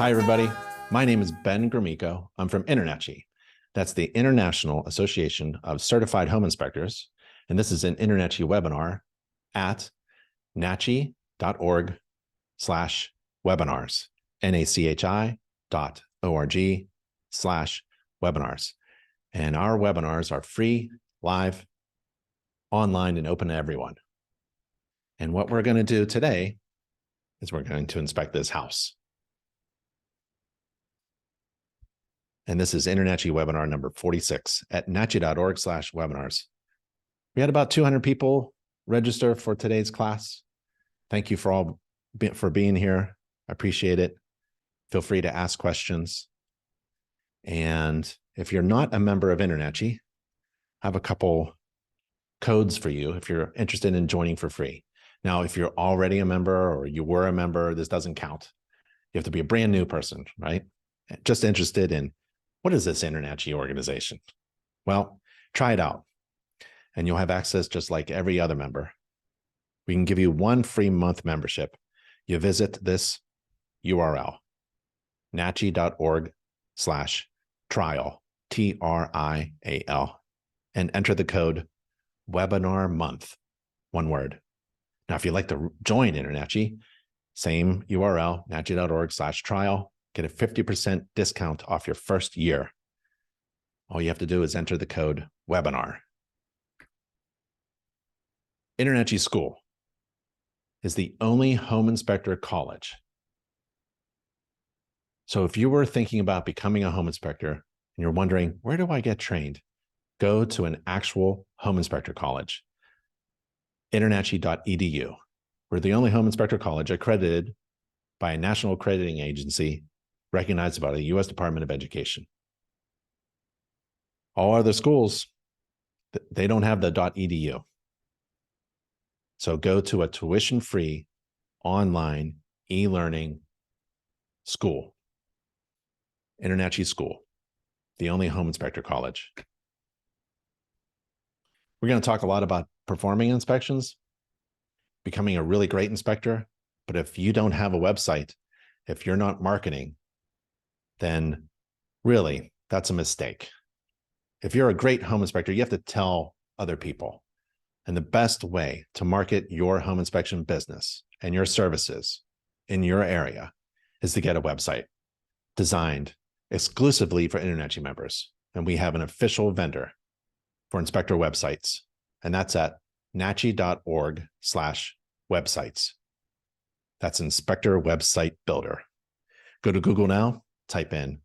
Hi, everybody. My name is Ben Gromicko. I'm from InterNACHI. That's the International Association of Certified Home Inspectors. And this is an InterNACHI webinar at nachi.org/webinars, nachi.org/webinars. And our webinars are free, live, online, and open to everyone. And what we're going to do today is we're going to inspect this house. And this is InterNACHI webinar number 46 at nachi.org/webinars. We had about 200 people register for today's class. Thank you for being here. I appreciate it. Feel free to ask questions. And if you're not a member of InterNACHI, I have a couple codes for you if you're interested in joining for free. Now, if you're already a member or you were a member, this doesn't count. You have to be a brand new person, right? Just interested in, what is this InterNACHI organization? Well, try it out and you'll have access just like every other member. We can give you one free month membership. You visit this URL, nachi.org/trial, TRIAL, and enter the code webinar month, one word. Now, if you'd like to join InterNACHI, same URL, nachi.org/trial, get a 50% discount off your first year. All you have to do is enter the code webinar. InterNACHI School is the only home inspector college. So if you were thinking about becoming a home inspector and you're wondering, where do I get trained? Go to an actual home inspector college, internachi.edu. We're the only home inspector college accredited by a national accrediting agency recognized by the U.S. Department of Education. All other schools, they don't have the .edu. So go to a tuition-free online e-learning school, InterNACHI School, the only home inspector college. We're going to talk a lot about performing inspections, becoming a really great inspector. But if you don't have a website, if you're not marketing, then really that's a mistake. If you're a great home inspector, you have to tell other people. And the best way to market your home inspection business and your services in your area is to get a website designed exclusively for InterNACHI members. And we have an official vendor for inspector websites, and that's at nachi.org/websites. That's Inspector Website Builder. Go to Google now, type in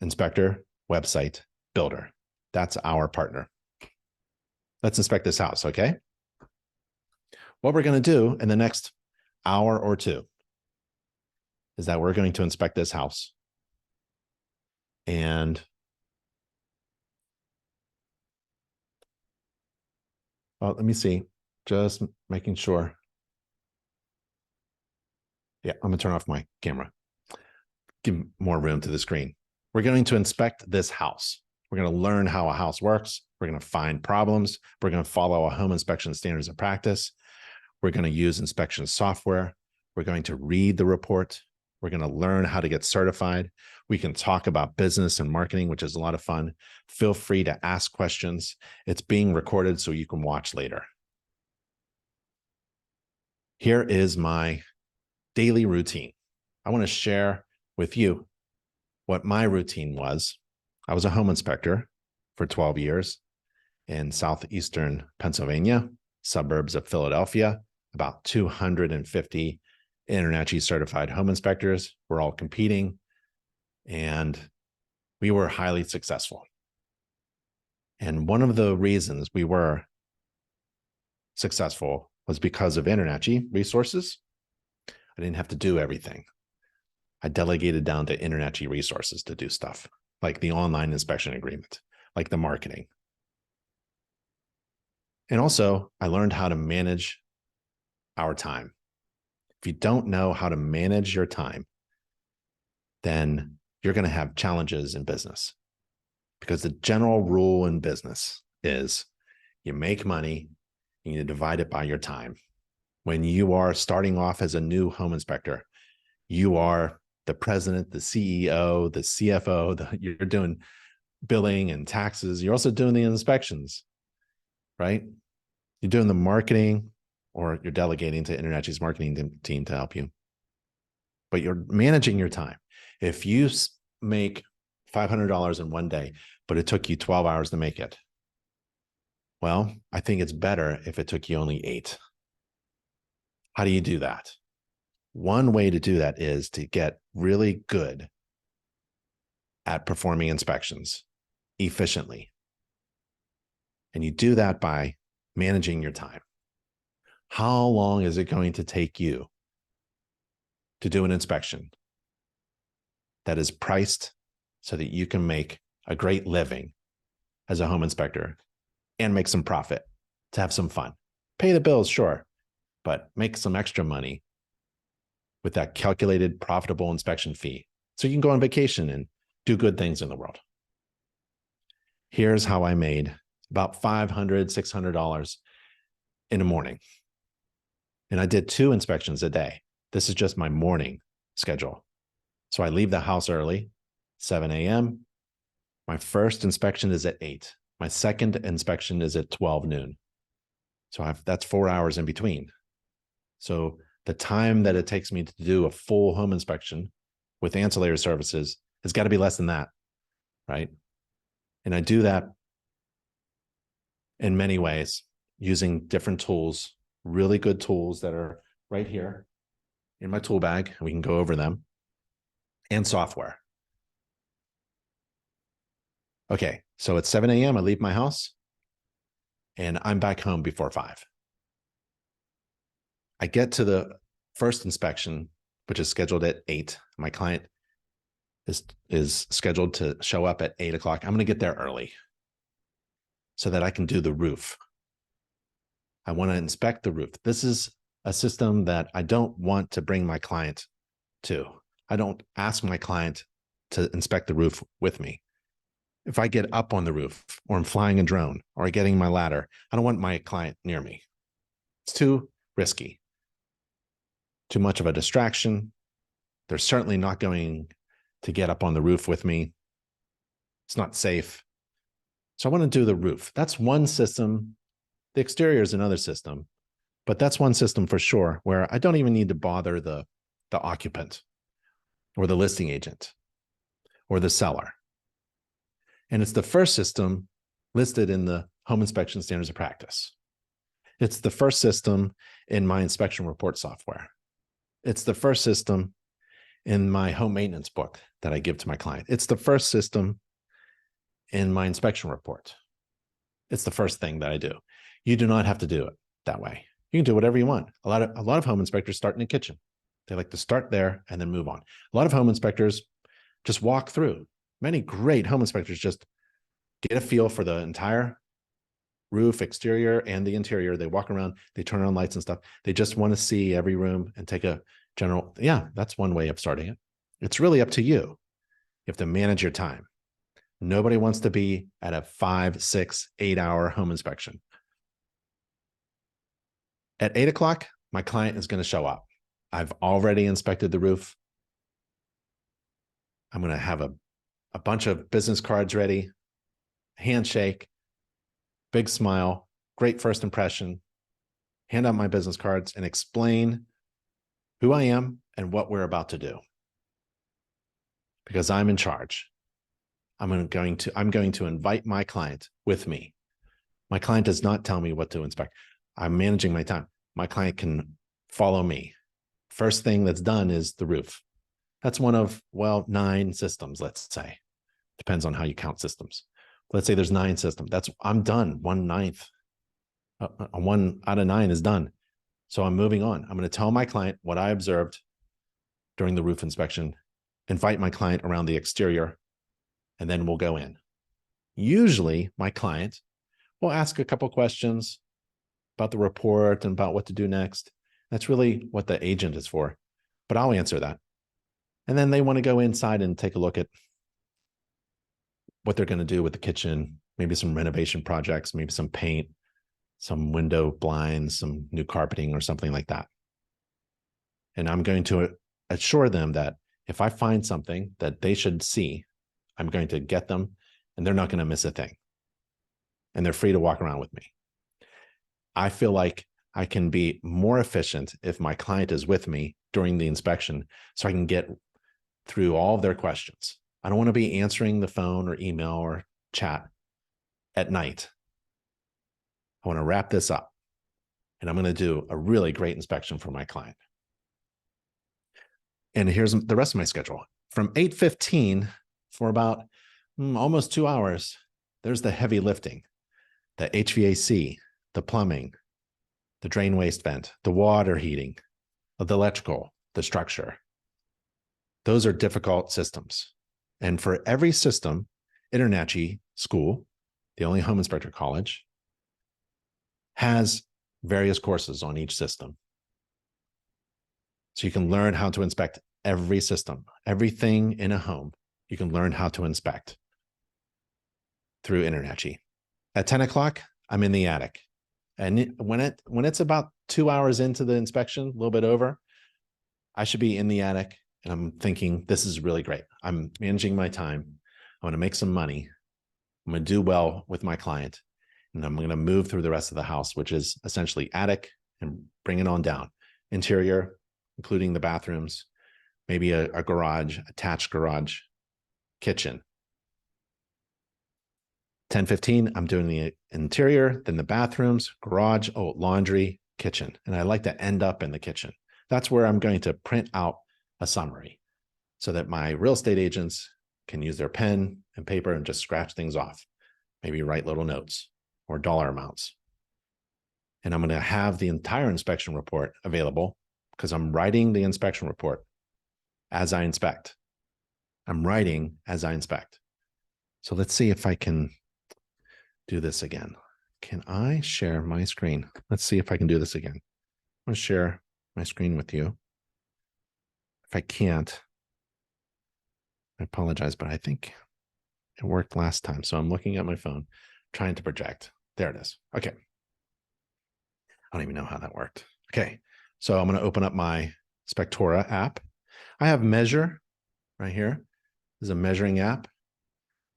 Inspector Website Builder. That's our partner. Let's inspect this house, okay? What we're going to do in the next hour or two is that we're going to inspect this house. And well, let me see, just making sure. Yeah, I'm going to turn off my camera. Give more room to the screen. We're going to inspect this house. We're going to learn how a house works. We're going to find problems. We're going to follow a home inspection standards of practice. We're going to use inspection software. We're going to read the report. We're going to learn how to get certified. We can talk about business and marketing, which is a lot of fun. Feel free to ask questions. It's being recorded so you can watch later. Here is my daily routine. I want to share with you what my routine was. I was a home inspector for 12 years in southeastern Pennsylvania, suburbs of Philadelphia, about 250 InterNACHI certified home inspectors. We're all competing, and we were highly successful. And one of the reasons we were successful was because of InterNACHI resources. I didn't have to do everything. I delegated down to InterNACHI resources to do stuff like the online inspection agreement, like the marketing. And also, I learned how to manage our time. If you don't know how to manage your time, then you're going to have challenges in business. Because the general rule in business is you make money, and you divide it by your time. When you are starting off as a new home inspector, you are the president, the CEO, the CFO, you're doing billing and taxes. You're also doing the inspections, right? You're doing the marketing, or you're delegating to InterNACHI's marketing team to help you. But you're managing your time. If you make $500 in one day, but it took you 12 hours to make it, well, I think it's better if it took you only 8. How do you do that? One way to do that is to get really good at performing inspections efficiently. And you do that by managing your time. How long is it going to take you to do an inspection that is priced so that you can make a great living as a home inspector and make some profit, to have some fun? Pay the bills, sure, but make some extra money with that calculated profitable inspection fee so you can go on vacation and do good things in the world. Here's how I made about $500, $600 in the morning. And I did 2 inspections a day. This is just my morning schedule. So I leave the house early, 7 a.m. My first inspection is at 8. My second inspection is at 12 noon. So that's 4 hours in between. So the time that it takes me to do a full home inspection with ancillary services has got to be less than that, right? And I do that in many ways using different tools, really good tools that are right here in my tool bag. We can go over them, and software. Okay, so at 7 a.m., I leave my house and I'm back home before 5. I get to the first inspection, which is scheduled at 8. My client is scheduled to show up at 8 o'clock. I'm going to get there early so that I can do the roof. I want to inspect the roof. This is a system that I don't want to bring my client to. I don't ask my client to inspect the roof with me. If I get up on the roof, or I'm flying a drone, or getting my ladder, I don't want my client near me. It's too risky. Too much of a distraction. They're certainly not going to get up on the roof with me. It's not safe. So I want to do the roof. That's one system. The exterior is another system, but that's one system for sure where I don't even need to bother the occupant or the listing agent or the seller. And it's the first system listed in the Home Inspection Standards of Practice. It's the first system in my inspection report software. It's the first system in my home maintenance book that I give to my client. It's the first system in my inspection report. It's the first thing that I do. You do not have to do it that way. You can do whatever you want. A lot of home inspectors start in the kitchen. They like to start there and then move on. A lot of home inspectors just walk through. Many great home inspectors just get a feel for the entire roof, exterior, and the interior. They walk around, they turn on lights and stuff. They just want to see every room and take a general, yeah, that's one way of starting it. It's really up to you. You have to manage your time. Nobody wants to be at a 5, 6, 8-hour home inspection. At 8 o'clock, my client is going to show up. I've already inspected the roof. I'm going to have a bunch of business cards ready, handshake, big smile, great first impression, hand out my business cards and explain who I am and what we're about to do. Because I'm in charge. I'm going to invite my client with me. My client does not tell me what to inspect. I'm managing my time. My client can follow me. First thing that's done is the roof. That's one of, 9 systems, let's say. Depends on how you count systems. Let's say there's 9 systems. I'm done. 1/9. 1 out of 9 is done. So I'm moving on. I'm going to tell my client what I observed during the roof inspection, invite my client around the exterior, and then we'll go in. Usually my client will ask a couple questions about the report and about what to do next. That's really what the agent is for, but I'll answer that. And then they want to go inside and take a look at what they're going to do with the kitchen, maybe some renovation projects, maybe some paint, some window blinds, some new carpeting or something like that. And I'm going to assure them that If I find something that they should see, I'm going to get them and they're not going to miss a thing. And they're free to walk around with me. I feel like I can be more efficient if my client is with me during the inspection so I can get through all of their questions. I don't want to be answering the phone or email or chat at night. I want to wrap this up and I'm going to do a really great inspection for my client. And here's the rest of my schedule. From 8:15 for about almost 2 hours, there's the heavy lifting, the HVAC, the plumbing, the drain waste vent, the water heating, the electrical, the structure. Those are difficult systems. And for every system, InterNACHI school, the only home inspector college, has various courses on each system. So you can learn how to inspect every system, everything in a home. You can learn how to inspect through InterNACHI. At 10 o'clock, I'm in the attic. And when it's about 2 hours into the inspection, a little bit over, I should be in the attic and I'm thinking, this is really great. I'm managing my time. I want to make some money. I'm going to do well with my client. And I'm going to move through the rest of the house, which is essentially attic and bring it on down. Interior, including the bathrooms, maybe a garage, attached garage, kitchen. 10:15, I'm doing the interior, then the bathrooms, garage, laundry, kitchen. And I like to end up in the kitchen. That's where I'm going to print out a summary so that my real estate agents can use their pen and paper and just scratch things off, maybe write little notes or dollar amounts. And I'm going to have the entire inspection report available because I'm writing the inspection report as I inspect. I'm writing as I inspect. So let's see if I can do this again. Can I share my screen? Let's see if I can do this again. I'm going to share my screen with you. If I can't, I apologize, but I think it worked last time. So I'm looking at my phone, trying to project. There it is. Okay. I don't even know how that worked. Okay. So I'm going to open up my Spectora app. I have Measure right here. This is a measuring app.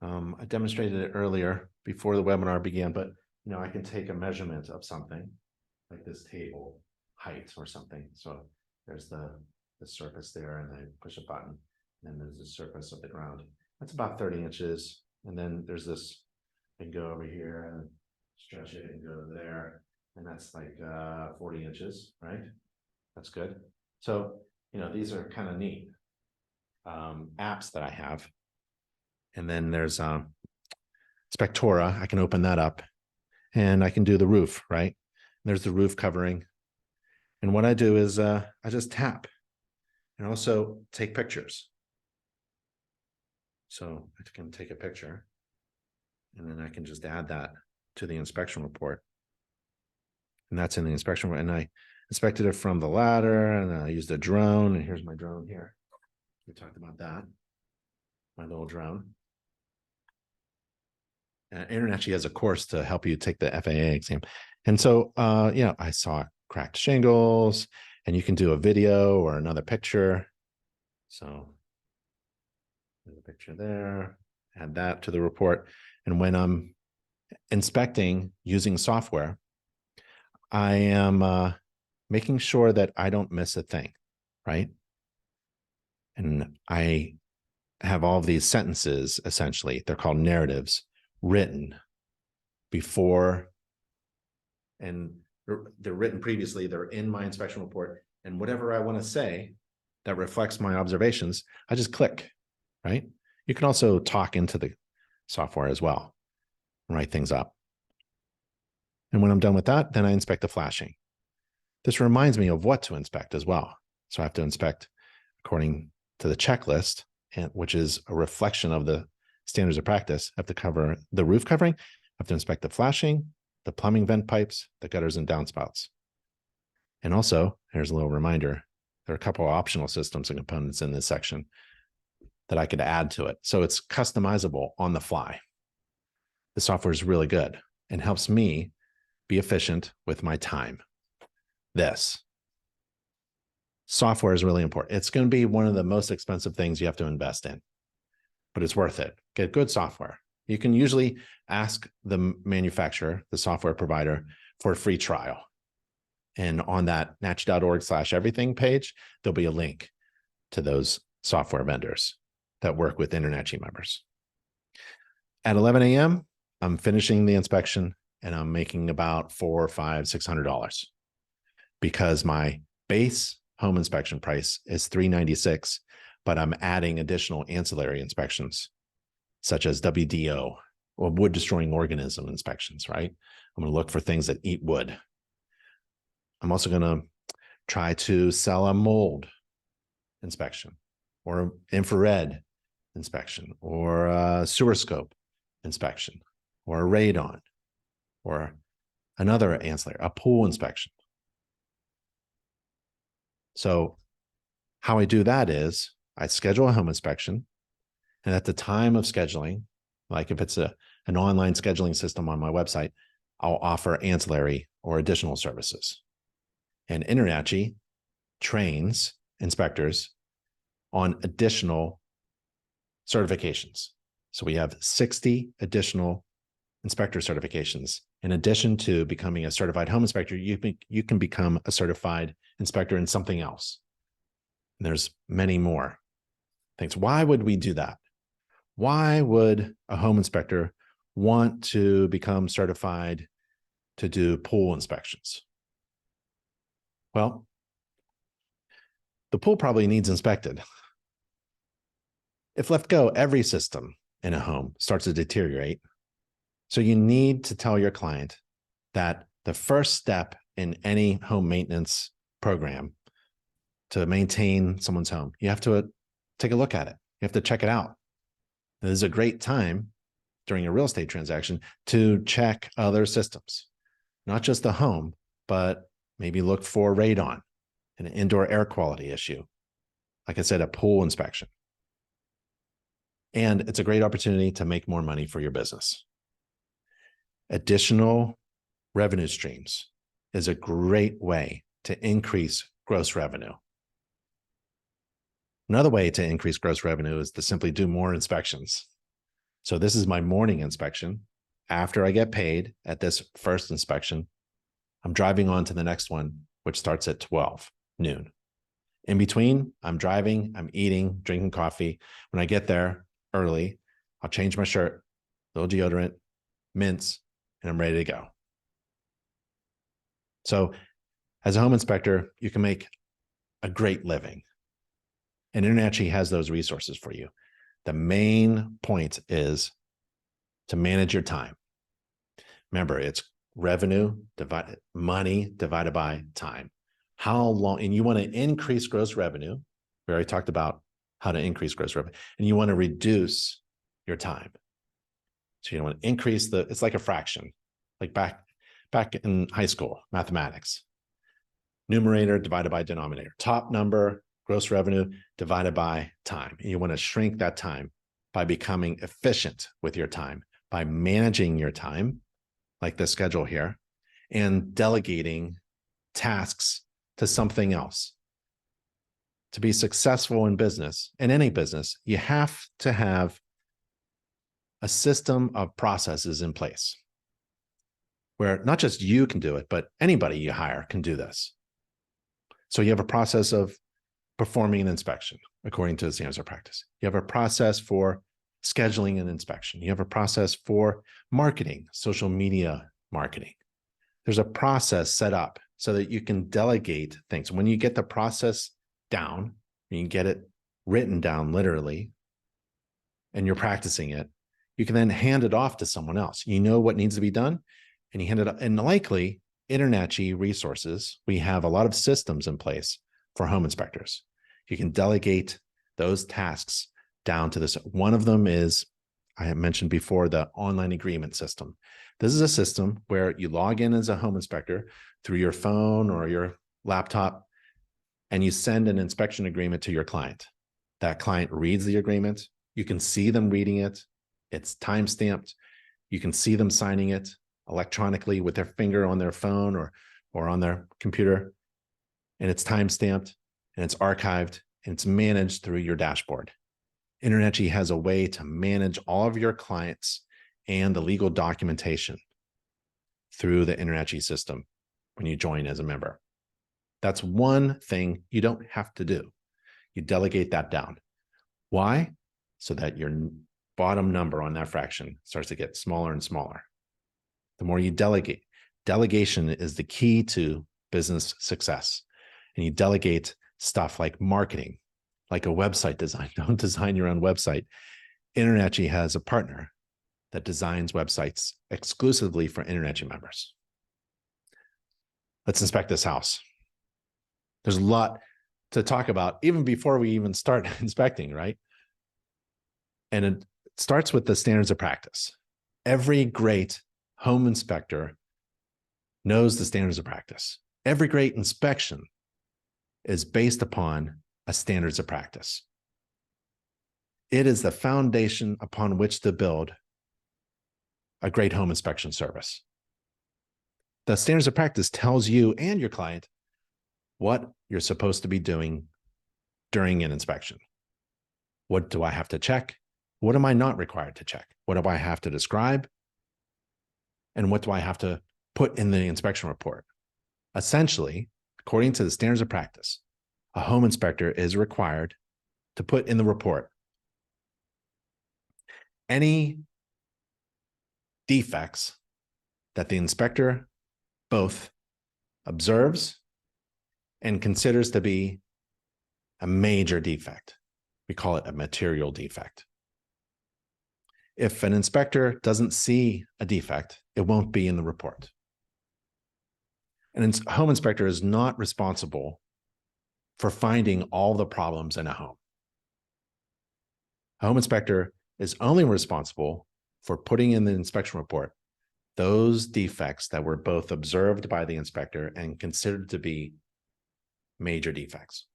I demonstrated it earlier before the webinar began, but I can take a measurement of something like this table height or something. So there's the surface there, and I push a button, and there's the surface of the ground. That's about 30 inches. And then there's this, I can go over here and stretch it and go there. And that's like 40 inches, right? That's good. So, these are kind of neat apps that I have. And then there's Spectora. I can open that up and I can do the roof, right? There's the roof covering. And what I do is I just tap and also take pictures. So I can take a picture and then I can just add that to the inspection report. And that's in the inspection report. And I inspected it from the ladder and I used a drone. And here's my drone here. We talked about that. My little drone. InterNACHI has a course to help you take the FAA exam. And so, I saw cracked shingles, and you can do a video or another picture. So there's a picture there, add that to the report. And when I'm inspecting using software, I am making sure that I don't miss a thing, right? And I have all of these sentences, essentially, they're called narratives, written before, and they're written previously, they're in my inspection report, and whatever I want to say that reflects my observations, I just click, right? You can also talk into the software as well, write things up. And when I'm done with that, then I inspect the flashing. This reminds me of what to inspect as well. So I have to inspect according to the checklist, which is a reflection of the standards of practice. I have to cover the roof covering. I have to inspect the flashing, the plumbing vent pipes, the gutters and downspouts. And also, here's a little reminder, there are a couple of optional systems and components in this section that I could add to it. So it's customizable on the fly. The software is really good and helps me be efficient with my time. software is really important. It's going to be one of the most expensive things you have to invest in, but it's worth it. Get good software. You can usually ask the manufacturer, the software provider, for a free trial. And on that nachi.org/everything page, there'll be a link to those software vendors that work with InterNACHI members. At 11 a.m., I'm finishing the inspection and I'm making about $400, $500, $600 because my base home inspection price is $396, but I'm adding additional ancillary inspections such as WDO or wood destroying organism inspections, right? I'm going to look for things that eat wood. I'm also going to try to sell a mold inspection or infrared inspection or a sewer scope inspection or a radon or another ancillary, a pool inspection. So how I do that is I schedule a home inspection, and at the time of scheduling, like if it's an online scheduling system on my website, I'll offer ancillary or additional services. And InterNACHI trains inspectors on additional certifications. So we have 60 additional inspector certifications. In addition to becoming a certified home inspector, you can become a certified inspector in something else. And there's many more things. Why would we do that? Why would a home inspector want to become certified to do pool inspections? Well, the pool probably needs inspected. If left go, every system in a home starts to deteriorate. So you need to tell your client that the first step in any home maintenance program to maintain someone's home, you have to take a look at it. You have to check it out. This is a great time during a real estate transaction to check other systems, not just the home, but maybe look for radon, an indoor air quality issue. Like I said, a pool inspection. And it's a great opportunity to make more money for your business. Additional revenue streams is a great way to increase gross revenue. Another way to increase gross revenue is to simply do more inspections. So this is my morning inspection. After I get paid at this first inspection, I'm driving on to the next one, which starts at 12 noon. In between, I'm driving, I'm eating, drinking coffee. When I get there early, I'll change my shirt, little deodorant, mints, and I'm ready to go. So as a home inspector, you can make a great living. And InterNACHI has those resources for you. The main point is to manage your time. Remember, it's revenue divided money divided by time. How long, and you want to increase gross revenue. We already talked about how to increase gross revenue, and you want to reduce your time. So you want to increase it's like a fraction, like back in high school, mathematics. Numerator divided by denominator. Top number, gross revenue divided by time. And you want to shrink that time by becoming efficient with your time, by managing your time, like the schedule here, and delegating tasks to something else. To be successful in business, in any business, you have to have a system of processes in place where not just you can do it, but anybody you hire can do this. So you have a process of performing an inspection according to the standards of practice. You have a process for scheduling an inspection. You have a process for marketing, social media marketing. There's a process set up so that you can delegate things. When you get the process down, and you get it written down literally, and you're practicing it, you can then hand it off to someone else. You know what needs to be done, and you hand it up. And likely, InterNACHI resources, we have a lot of systems in place for home inspectors. You can delegate those tasks down to this. One of them is, I have mentioned before, the online agreement system. This is a system where you log in as a home inspector through your phone or your laptop, and you send an inspection agreement to your client. That client reads the agreement. You can see them reading it. It's time-stamped. You can see them signing it electronically with their finger on their phone or on their computer, and it's time-stamped. and it's archived and it's managed through your dashboard. InterNACHI has a way to manage all of your clients and the legal documentation through the InterNACHI system when you join as a member. That's one thing you don't have to do. You delegate that down. Why? So that your bottom number on that fraction starts to get smaller and smaller. The more you delegate, delegation is the key to business success. And you delegate stuff like marketing, like a website design. Don't design your own website. InterNACHI has a partner that designs websites exclusively for InterNACHI members. Let's inspect this house. There's a lot to talk about even before we even start inspecting, right? And it starts with the standards of practice. Every great home inspector knows the standards of practice. Every great inspection is based upon a standards of practice. It is the foundation upon which to build a great home inspection service. The standards of practice tells you and your client what you're supposed to be doing during an inspection. What do I have to check? What am I not required to check? What do I have to describe? And what do I have to put in the inspection report? Essentially, according to the standards of practice, a home inspector is required to put in the report any defects that the inspector both observes and considers to be a major defect. We call it a material defect. If an inspector doesn't see a defect, it won't be in the report. An home inspector is not responsible for finding all the problems in a home. A home inspector is only responsible for putting in the inspection report those defects that were both observed by the inspector and considered to be major defects.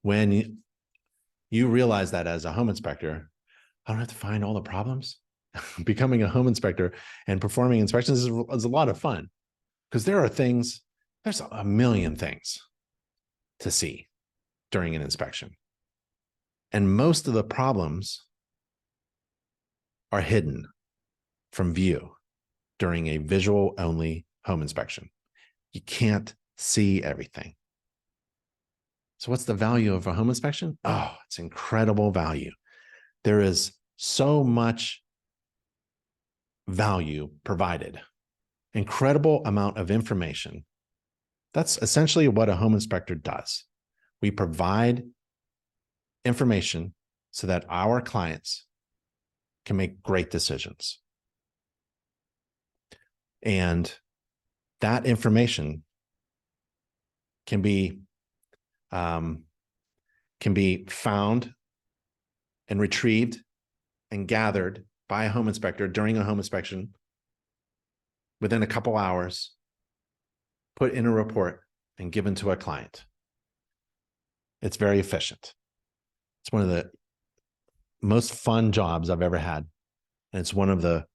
When you realize that as a home inspector, I don't have to find all the problems. Becoming a home inspector and performing inspections is a lot of fun because there's a million things to see during an inspection. And most of the problems are hidden from view during a visual only home inspection. You can't see everything. So what's the value of a home inspection? Oh, it's incredible value. There is so much value provided, incredible amount of information. That's essentially what a home inspector does. We provide information so that our clients can make great decisions. And that information can be found and retrieved and gathered by a home inspector during a home inspection within a couple hours, put in a report and given to a client. It's very efficient. It's one of the most fun jobs I've ever had. And it's one of the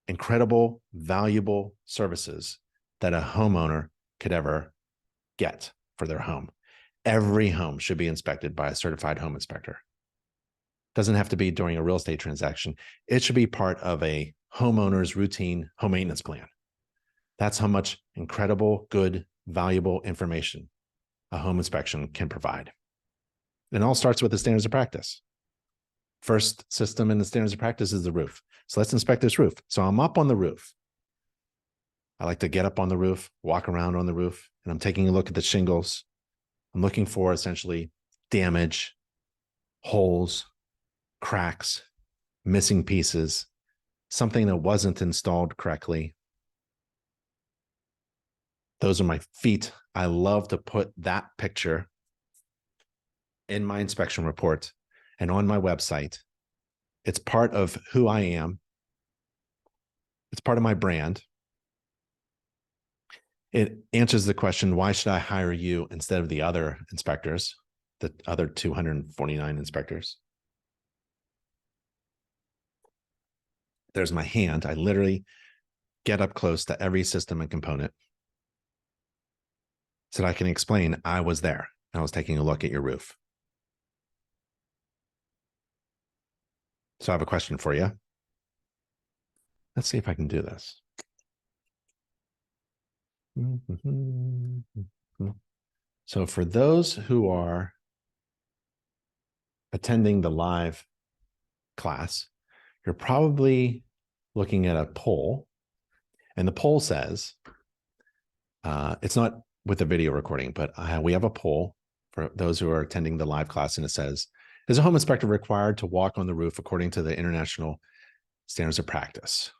incredible, valuable services that a homeowner could ever get for their home. Every home should be inspected by a certified home inspector. Doesn't have to be during a real estate transaction. It should be part of a homeowner's routine home maintenance plan. That's how much incredible, good, valuable information a home inspection can provide. It all starts with the standards of practice. First system in the standards of practice is the roof. So let's inspect this roof. So I'm up on the roof. I like to get up on the roof, walk around on the roof, and I'm taking a look at the shingles. I'm looking for essentially damage, holes, cracks, missing pieces, something that wasn't installed correctly. Those are my feet. I love to put that picture in my inspection report and on my website. It's part of who I am. It's part of my brand. It answers the question, why should I hire you instead of the other inspectors, the other 249 inspectors? There's my hand. I literally get up close to every system and component so that I can explain I was there. I was taking a look at your roof. So I have a question for you. Let's see if I can do this. So for those who are attending the live class, you're probably looking at a poll, and the poll says, it's not with the video recording, but we have a poll for those who are attending the live class, and it says, is a home inspector required to walk on the roof according to the International Standards of Practice,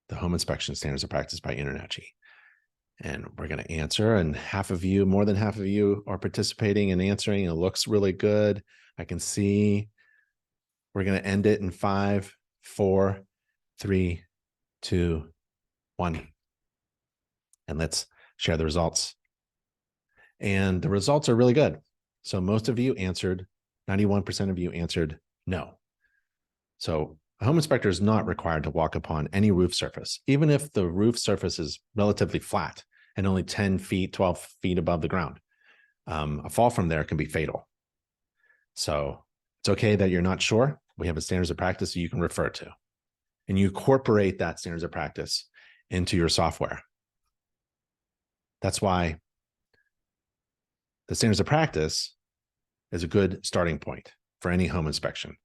the Home Inspection Standards of Practice by InterNACHI? And we're going to answer, and half of you, more than half of you, are participating and answering. It looks really good. I can see. We're going to end it in 5, 4, 3, 2, 1. And let's share the results. And the results are really good. So most of you answered, 91% of you answered no. So a home inspector is not required to walk upon any roof surface, even if the roof surface is relatively flat and only 10 feet, 12 feet above the ground. A fall from there can be fatal. So it's okay that you're not sure. We have a standards of practice you can refer to, and you incorporate that standards of practice into your software. That's why the standards of practice is a good starting point for any home inspection.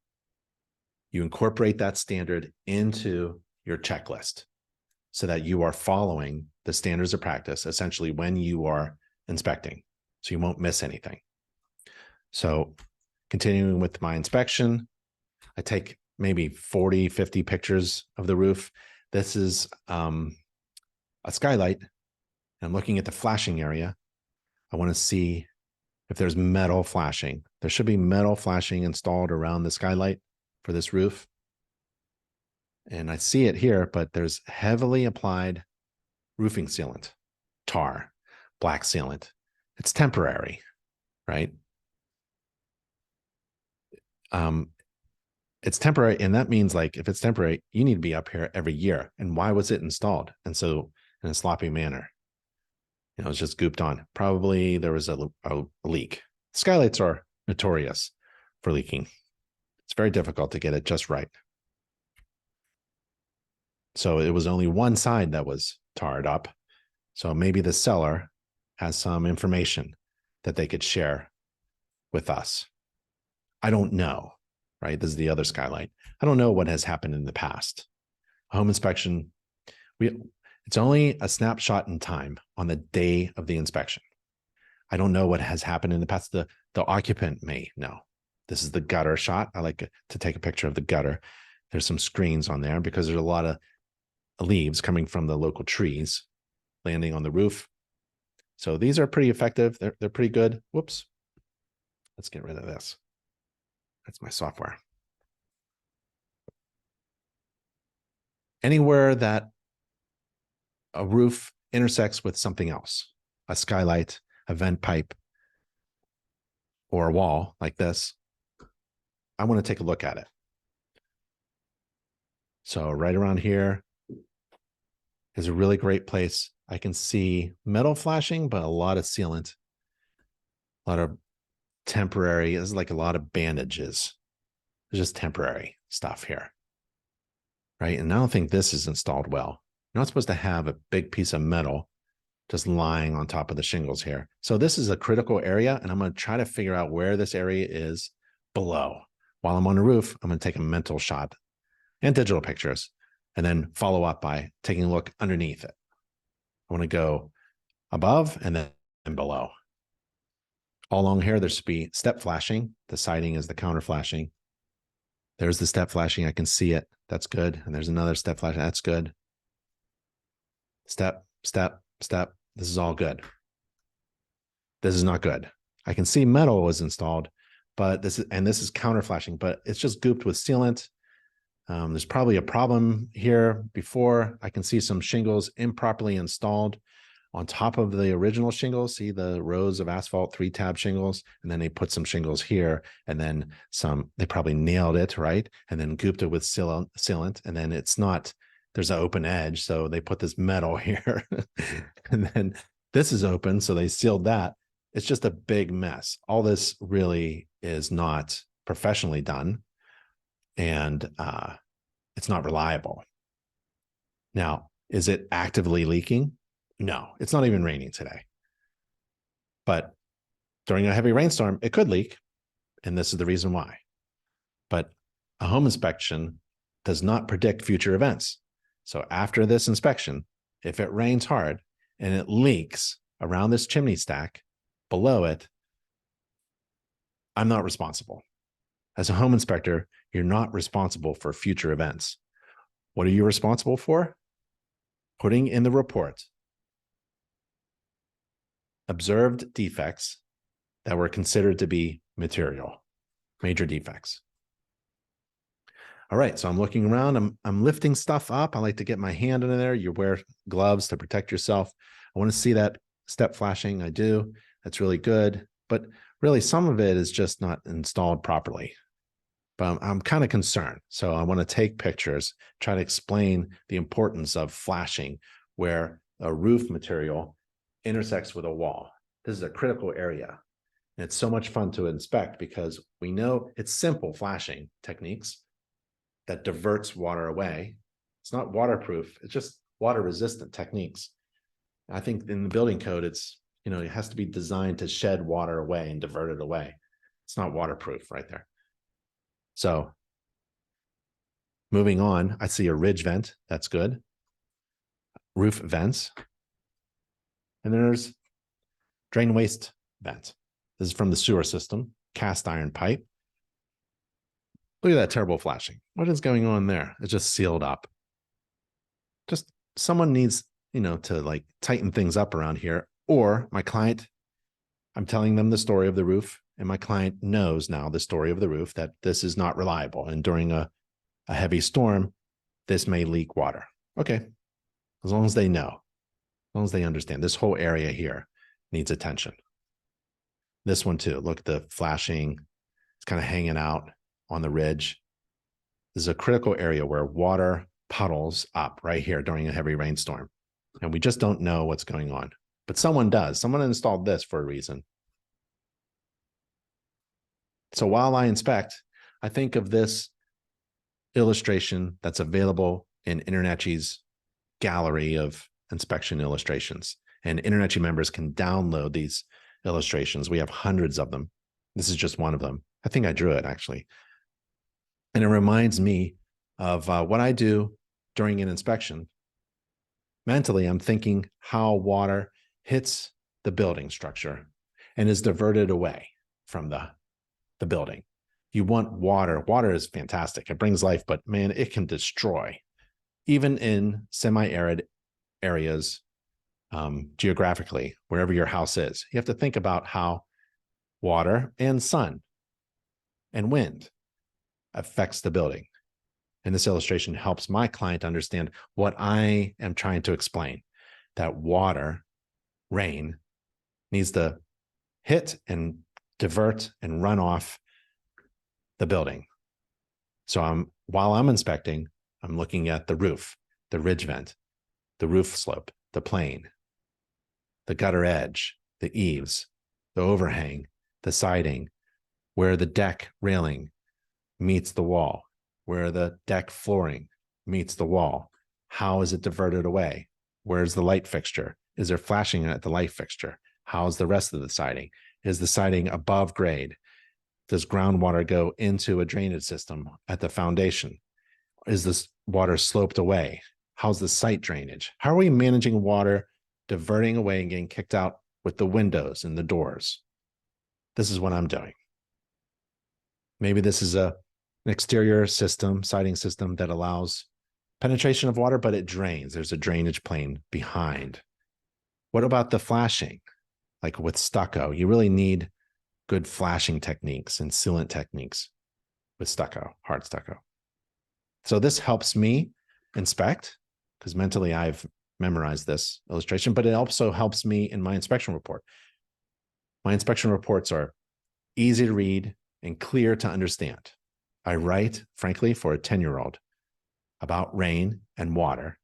You incorporate that standard into your checklist so that you are following the standards of practice essentially when you are inspecting, so you won't miss anything. So continuing with my inspection, I take maybe 40, 50 pictures of the roof. This is a skylight. I'm looking at the flashing area. I want to see if there's metal flashing. There should be metal flashing installed around the skylight for this roof. And I see it here, but there's heavily applied roofing sealant, tar, black sealant. It's temporary, right? It's temporary, and that means, like, if it's temporary, you need to be up here every year. And why was it installed? And so in a sloppy manner, it's just gooped on. Probably there was a leak. Skylights are notorious for leaking. It's very difficult to get it just right. So it was only one side that was tarred up. So maybe the seller has some information that they could share with us. I don't know, right? This is the other skylight. I don't know what has happened in the past. Home inspection, it's only a snapshot in time on the day of the inspection. I don't know what has happened in the past. The occupant may know. This is the gutter shot. I like to take a picture of the gutter. There's some screens on there because there's a lot of leaves coming from the local trees landing on the roof. So these are pretty effective. They're pretty good. Whoops. Let's get rid of this. That's my software. Anywhere that a roof intersects with something else, a skylight, a vent pipe, or a wall like this, I want to take a look at it. So right around here is a really great place. I can see metal flashing, but a lot of sealant, a lot of temporary. This is like a lot of bandages. It's just temporary stuff here, right? And I don't think this is installed well. You're not supposed to have a big piece of metal just lying on top of the shingles here. So this is a critical area, and I'm going to try to figure out where this area is below. While I'm on the roof, I'm going to take a mental shot and digital pictures, and then follow up by taking a look underneath it. I want to go above and then below. All along here, there should be step flashing. The siding is the counter flashing. There's the step flashing. I can see it. That's good. And there's another step flashing. That's good. Step, step, step. This is all good. This is not good. I can see metal was installed, but this is counter flashing, but it's just gooped with sealant. There's probably a problem here before. I can see some shingles improperly installed on top of the original shingles. See the rows of asphalt 3-tab shingles, and then they put some shingles here, and then some, they probably nailed it, right? And then gooped it with sealant, and then it's not, there's an open edge, so they put this metal here. And then this is open, so they sealed that. It's just a big mess. All this really is not professionally done, and it's not reliable. Now, is it actively leaking? No, it's not even raining today. But during a heavy rainstorm, it could leak, and this is the reason why. But a home inspection does not predict future events. So after this inspection, if it rains hard and it leaks around this chimney stack below it, I'm not responsible. As a home inspector, you're not responsible for future events. What are you responsible for? Putting in the report observed defects that were considered to be material, major defects. All right, so I'm looking around. I'm lifting stuff up. I like to get my hand in there. You wear gloves to protect yourself. I want to see that step flashing. I do. That's really good. But really, some of it is just not installed properly. But I'm kind of concerned. So I want to take pictures, try to explain the importance of flashing where a roof material intersects with a wall. This is a critical area. And it's so much fun to inspect because we know it's simple flashing techniques that diverts water away. It's not waterproof. It's just water resistant techniques. I think in the building code, it's, it has to be designed to shed water away and divert it away. It's not waterproof right there. So moving on, I see a ridge vent. That's good. Roof vents. And then there's drain waste vent. This is from the sewer system, cast iron pipe. Look at that terrible flashing. What is going on there? It's just sealed up. Just someone needs, to like tighten things up around here. Or my client, I'm telling them the story of the roof, and my client knows now the story of the roof, that this is not reliable. And during a heavy storm, this may leak water. Okay. As long as they know, as long as they understand, this whole area here needs attention. This one too. Look at the flashing. It's kind of hanging out on the ridge. This is a critical area where water puddles up right here during a heavy rainstorm. And we just don't know what's going on. But someone does. Someone installed this for a reason. So while I inspect, I think of this illustration that's available in InterNACHI's gallery of inspection illustrations. And InterNACHI members can download these illustrations. We have hundreds of them. This is just one of them. I think I drew it actually. And it reminds me of what I do during an inspection. Mentally, I'm thinking how water hits the building structure and is diverted away from the building. You want water. Water is fantastic. It brings life, but man, it can destroy. Even in semi-arid areas, geographically, wherever your house is, you have to think about how water and sun and wind affects the building. And this illustration helps my client understand what I am trying to explain, that water, rain, needs to hit and divert and run off the building. So while I'm inspecting, I'm looking at the roof, the ridge vent, the roof slope, the plane, the gutter edge, the eaves, the overhang, the siding, where the deck railing meets the wall, where the deck flooring meets the wall. How is it diverted away? Where's the light fixture? Is there flashing at the light fixture? How's the rest of the siding? Is the siding above grade? Does groundwater go into a drainage system at the foundation? Is this water sloped away? How's the site drainage? How are we managing water diverting away and getting kicked out with the windows and the doors? This is what I'm doing. Maybe this is an exterior system, siding system that allows penetration of water, but it drains. There's a drainage plane behind. What about the flashing? Like with stucco, you really need good flashing techniques and sealant techniques with stucco, hard stucco. So this helps me inspect, because mentally I've memorized this illustration, but it also helps me in my inspection report. My inspection reports are easy to read and clear to understand. I write, frankly, for a 10-year-old about rain and water.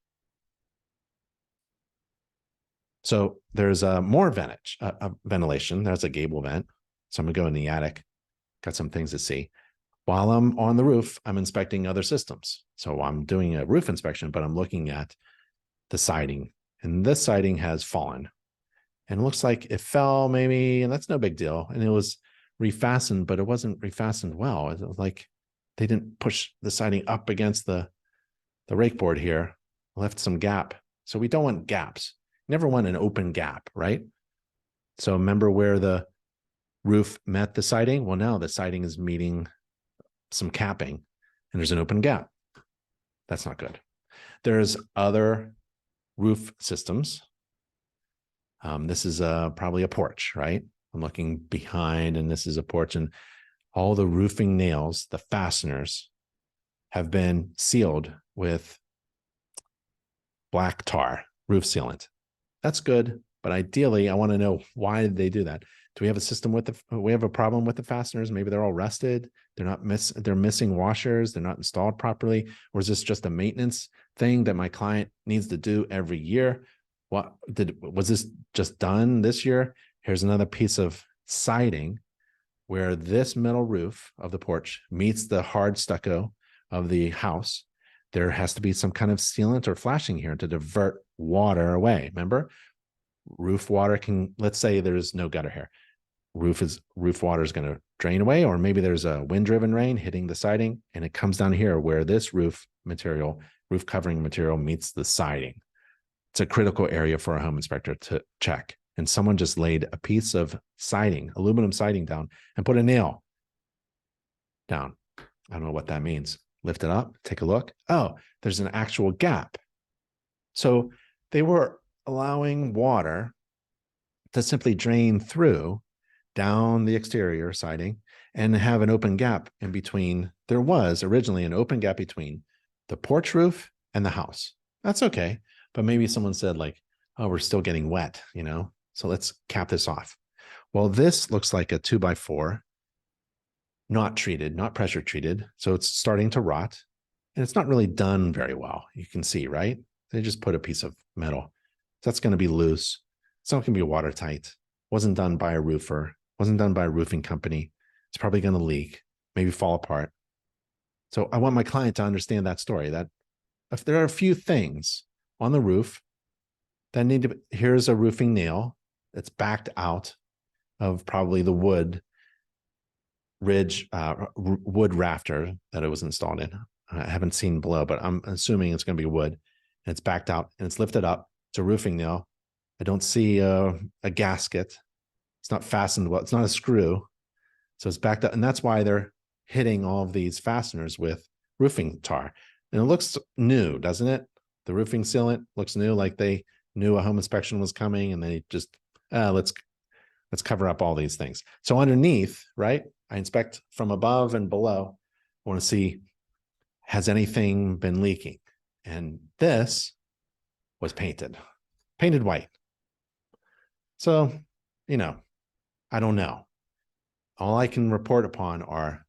So there's more ventilation. There's a gable vent. So I'm gonna go in the attic, got some things to see. While I'm on the roof, I'm inspecting other systems. So I'm doing a roof inspection, but I'm looking at the siding. And this siding has fallen. And it looks like it fell maybe, and that's no big deal. And it was refastened, but it wasn't refastened well. It was like they didn't push the siding up against the rake board here, left some gap. So we don't want gaps. Never want an open gap, right? So remember where the roof met the siding? Well, now the siding is meeting some capping and there's an open gap. That's not good. There's other roof systems. This is probably a porch, right? I'm looking behind and this is a porch, and all the roofing nails, the fasteners, have been sealed with black tar, roof sealant. That's good, but ideally I want to know why did they do that? Do we have a system with we have a problem with the fasteners? Maybe they're all rusted. They're missing washers. They're not installed properly. Or is this just a maintenance thing that my client needs to do every year? Was this just done this year? Here's another piece of siding where this metal roof of the porch meets the hard stucco of the house. There has to be some kind of sealant or flashing here to divert water away. Remember, roof water can, let's say there's no gutter here. Roof water is going to drain away, or maybe there's a wind-driven rain hitting the siding and it comes down here where this roof covering material meets the siding. It's a critical area for a home inspector to check. And someone just laid a piece of siding, aluminum siding down, and put a nail down. I don't know what that means. Lift it up, take a look. Oh, there's an actual gap. So they were allowing water to simply drain through down the exterior siding and have an open gap in between. There was originally an open gap between the porch roof and the house. That's okay. But maybe someone said like, oh, we're still getting wet, so let's cap this off. Well, this looks like a 2x4, not treated, not pressure treated. So it's starting to rot and it's not really done very well. You can see, right? They just put a piece of metal. So that's going to be loose. It's not going to be watertight. Wasn't done by a roofer. Wasn't done by a roofing company. It's probably going to leak, maybe fall apart. So I want my client to understand that story, that if there are a few things on the roof that need to, here's a roofing nail that's backed out of probably the wood rafter that it was installed in. I haven't seen below, but I'm assuming it's going to be wood, and it's backed out and it's lifted up. It's a roofing nail. I don't see a gasket. It's not fastened well. It's not a screw. So it's backed up. And that's why they're hitting all of these fasteners with roofing tar. And it looks new, doesn't it? The roofing sealant looks new, like they knew a home inspection was coming and they just, let's cover up all these things. So underneath, right, I inspect from above and below. I want to see, has anything been leaking? And this was painted white. So, I don't know. All I can report upon are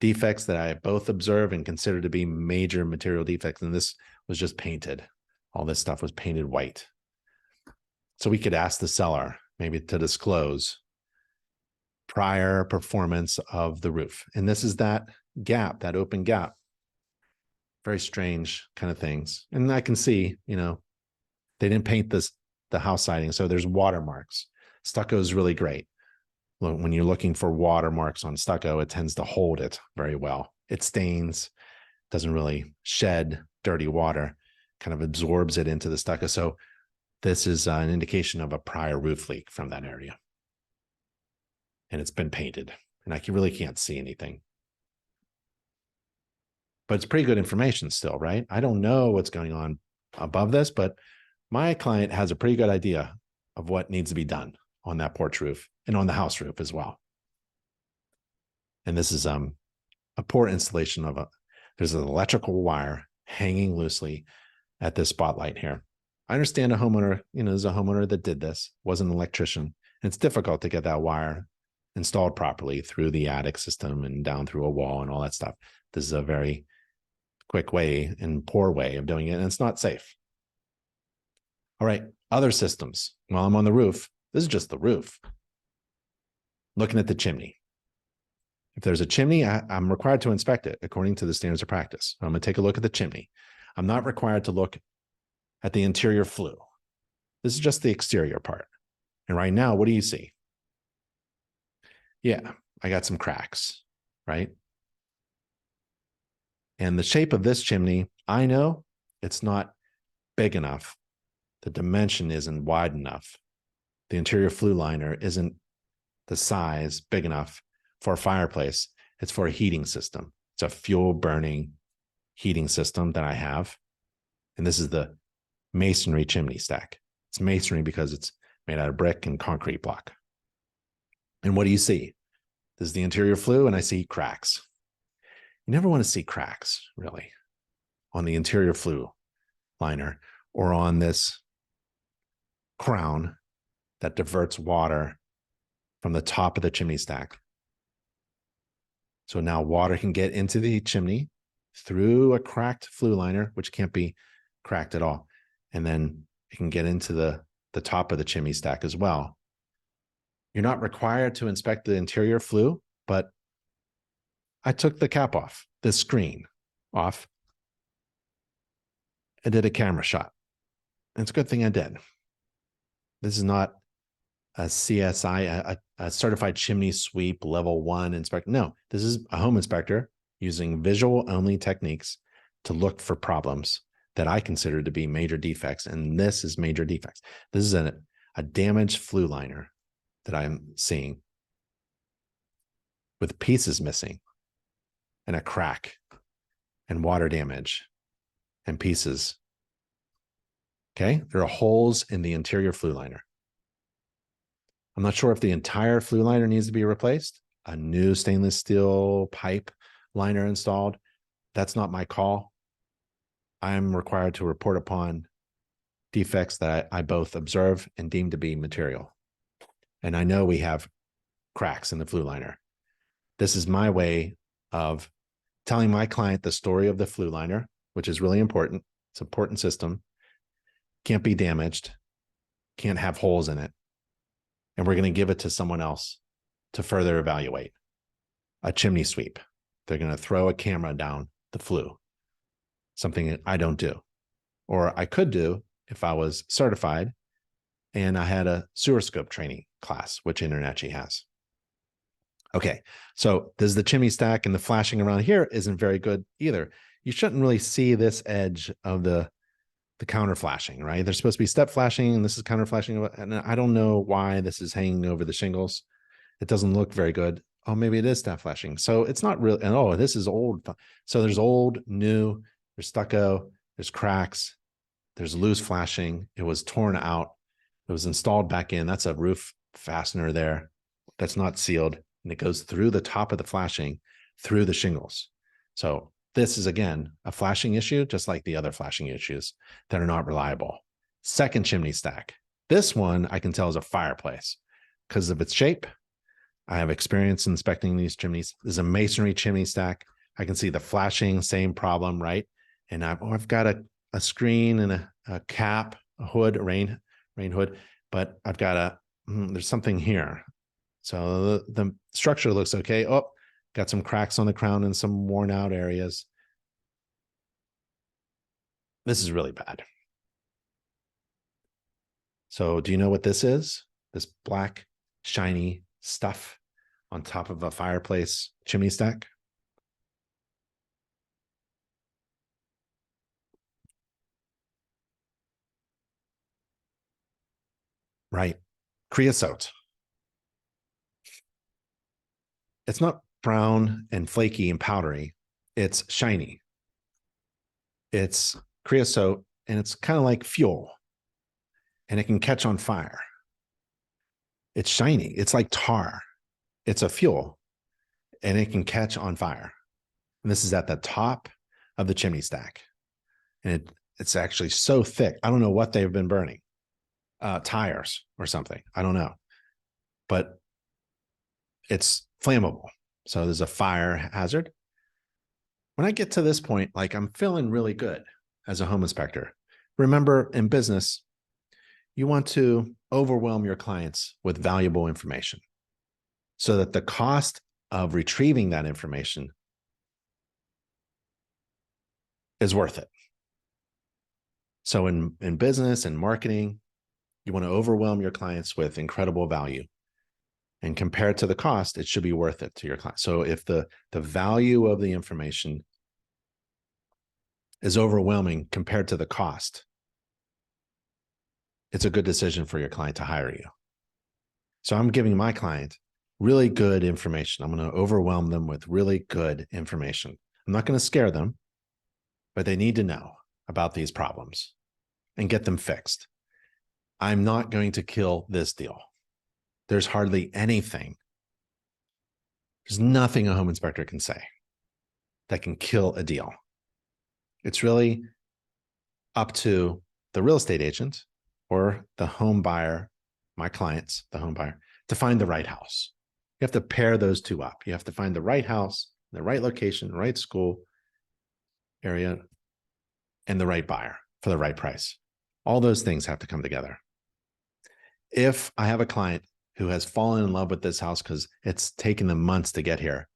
defects that I both observe and consider to be major material defects. And this was just painted. All this stuff was painted white. So we could ask the seller maybe to disclose prior performance of the roof. And this is that gap, that open gap. Very strange kind of things. And I can see, they didn't paint the house siding. So there's watermarks. Stucco is really great. When you're looking for watermarks on stucco, it tends to hold it very well. It stains, doesn't really shed dirty water, kind of absorbs it into the stucco. So this is an indication of a prior roof leak from that area. And it's been painted, and I really can't see anything. But it's pretty good information still, right? I don't know what's going on above this, but my client has a pretty good idea of what needs to be done on that porch roof and on the house roof as well. And this is a poor installation of there's an electrical wire hanging loosely at this spotlight here. I understand a homeowner, there's a homeowner that did this, was an electrician. And it's difficult to get that wire installed properly through the attic system and down through a wall and all that stuff. This is a very quick way and poor way of doing it, and it's not safe. All right, Other systems, while I'm on the roof, this is just the roof. Looking at the chimney. If there's a chimney, I'm required to inspect it according to the standards of practice. I'm going to take a look at the chimney. I'm not required to look at the interior flue. This is just the exterior part. And right now, what do you see? Yeah, I got some cracks, right? And the shape of this chimney, I know it's not big enough. The dimension isn't wide enough. The interior flue liner isn't the size big enough for a fireplace. It's for a heating system. It's a fuel burning heating system that I have. And this is the masonry chimney stack. It's masonry because it's made out of brick and concrete block. And what do you see? This is the interior flue, and I see cracks. You never want to see cracks, really, on the interior flue liner or on this crown that diverts water from the top of the chimney stack. So now water can get into the chimney through a cracked flue liner, which can't be cracked at all. And then it can get into the top of the chimney stack as well. You're not required to inspect the interior flue, but I took the cap off, the screen off, and did a camera shot. And it's a good thing I did. This is not a CSI, a certified chimney sweep level 1 inspector. No, this is a home inspector using visual only techniques to look for problems that I consider to be major defects. And this is major defects. This is a damaged flue liner that I'm seeing with pieces missing and a crack and water damage and pieces. Okay, there are holes in the interior flue liner. I'm not sure if the entire flue liner needs to be replaced, a new stainless steel pipe liner installed. That's not my call. I'm required to report upon defects that I both observe and deem to be material. And I know we have cracks in the flue liner. This is my way of telling my client the story of the flue liner, which is really important. It's an important system. Can't be damaged. Can't have holes in it. And we're going to give it to someone else to further evaluate. A chimney sweep. They're going to throw a camera down the flue. Something that I don't do. Or I could do if I was certified and I had a sewer scope training class, which InterNACHI has. Okay, so this is the chimney stack, and the flashing around here isn't very good either. You shouldn't really see this edge of the counter flashing, right? There's supposed to be step flashing, and this is counter flashing, and I don't know why this is hanging over the shingles. It doesn't look very good. Oh, maybe it is step flashing. So it's not really, and oh, this is old. So there's old, new, there's stucco, there's cracks, there's loose flashing. It was torn out. It was installed back in. That's a roof fastener there that's not sealed, and it goes through the top of the flashing, through the shingles. So this is, again, a flashing issue, just like the other flashing issues that are not reliable. Second chimney stack. This one I can tell is a fireplace because of its shape. I have experience inspecting these chimneys. This is a masonry chimney stack. I can see the flashing, same problem, right? And I've got a screen and a cap, a hood, a rain hood, but I've got there's something here. So the structure looks okay. Oh, got some cracks on the crown and some worn out areas. This is really bad. So do you know what this is? This black, shiny stuff on top of a fireplace chimney stack? Right. Creosote. It's not brown and flaky and powdery. It's shiny. It's creosote, and it's kind of like fuel, and it can catch on fire. It's shiny. It's like tar. It's a fuel, and it can catch on fire. And this is at the top of the chimney stack. And it's actually so thick. I don't know what they've been burning. Tires or something. I don't know. But it's flammable. So there's a fire hazard. When I get to this point, like, I'm feeling really good as a home inspector. Remember, in business, You want to overwhelm your clients with valuable information so that the cost of retrieving that information is worth it. So in business and marketing, you want to overwhelm your clients with incredible value. And compared to the cost, it should be worth it to your client. So if the value of the information is overwhelming compared to the cost, it's a good decision for your client to hire you. So I'm giving my client really good information. I'm going to overwhelm them with really good information. I'm not going to scare them, but they need to know about these problems and get them fixed. I'm not going to kill this deal. There's hardly anything. There's nothing a home inspector can say that can kill a deal. It's really up to the real estate agent or the home buyer, my clients, the home buyer, to find the right house. You have to pair those two up. You have to find the right house, the right location, right school area, and the right buyer for the right price. All those things have to come together. If I have a client who has fallen in love with this house because it's taken them months to get here,